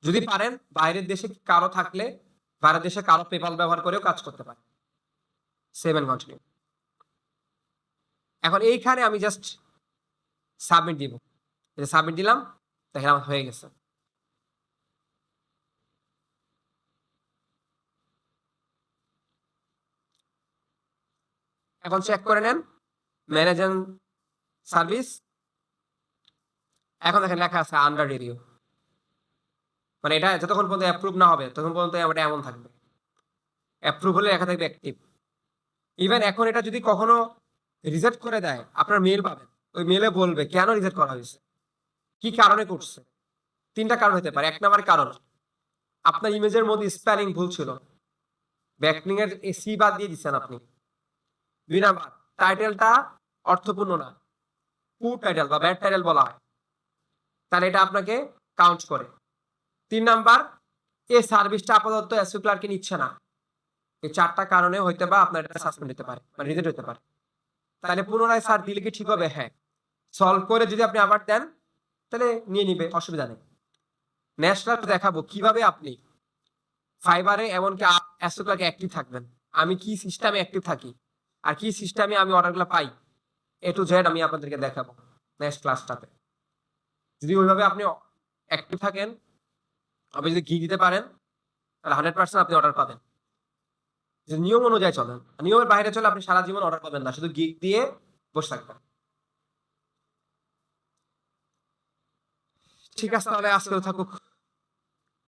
যদি পারেন বাইরের দেশে কারো থাকলে, বাইরের দেশে কারো পেপাল ব্যবহার করেও কাজ করতে পারে। Save and continue. এখন এইখানে আমি জাস্ট সাবমিট দিব। সাবমিট দিলাম, দেখেন আমার হয়ে গেছে। এখন চেক করে নেন ম্যানেজ সার্ভিস। এখন দেখেন লেখা আছে আন্ডার রিভিউ, মানে এটা যতক্ষণ পর্যন্ত অ্যাপ্রুভ না হবে ততক্ষণ পর্যন্ত এটা এমন থাকবে। অ্যাপ্রুভ হলে লেখা থাকবে অ্যাক্টিভ। ইভেন এখন এটা যদি কখনো রিজেক্ট করে দেয়, আপনার মেল পাবেন, ওই মেলে বলবে কেন রিজেক্ট করা হয়েছে, কি কারণে করছে। তিনটা কারণ হতে পারে। এক নাম্বার কারণ, আপনার ইমেজের মধ্যে স্পেলিং ভুল ছিল, ব্যাকলিং এর সি বাদ দিয়ে দিচ্ছেন আপনি। দুই নাম্বার, টাইটেলটা অর্থপূর্ণ না, পুর টাইটেল বা ব্যাড টাইটেল বলা হয়, তাহলে এটা আপনাকে কাউন্ট করে। তিন নাম্বার, এই সার্ভিসটা আপাতত অ্যাসোক্লারকে নিচ্ছে না। এই চারটা কারণে হয়তো বা আপনার এটা সাসপেন্ড হতে পারে, মানে রিজেক্ট হতে পারে। তাহলে পুনরায় স্যার দিলে কি ঠিক হবে? হ্যাঁ, সলভ করে যদি আপনি আবার দেন, তাহলে নিয়ে নিবে, অসুবিধা নেই। ন্যাশনাল দেখাবো কিভাবে আপনি ফাইবারে এমনকি অ্যাসোক্লাকে অ্যাক্টিভ থাকবেন। আমি কি সিস্টেমে অ্যাক্টিভ থাকি আর কি সিস্টেমে আমি অর্ডারগুলো পাই, এ টু জেড আমি আপনাদেরকে দেখাবো নেক্সট ক্লাসটাতে। যদি ওইভাবে আপনি অ্যাক্টিভ থাকেন, আপনি যদি গিগ দিতে পারেন, তাহলে 100% আপনি অর্ডার পাবেন। যদি নিয়ম অনুযায়ী চলেন, নিয়মের বাইরে চলে আপনি সারা জীবন অর্ডার পাবেন না, শুধু গিগ দিয়ে বসে থাকবেন। ঠিক আছে, তাহলে আজকে থাকুক।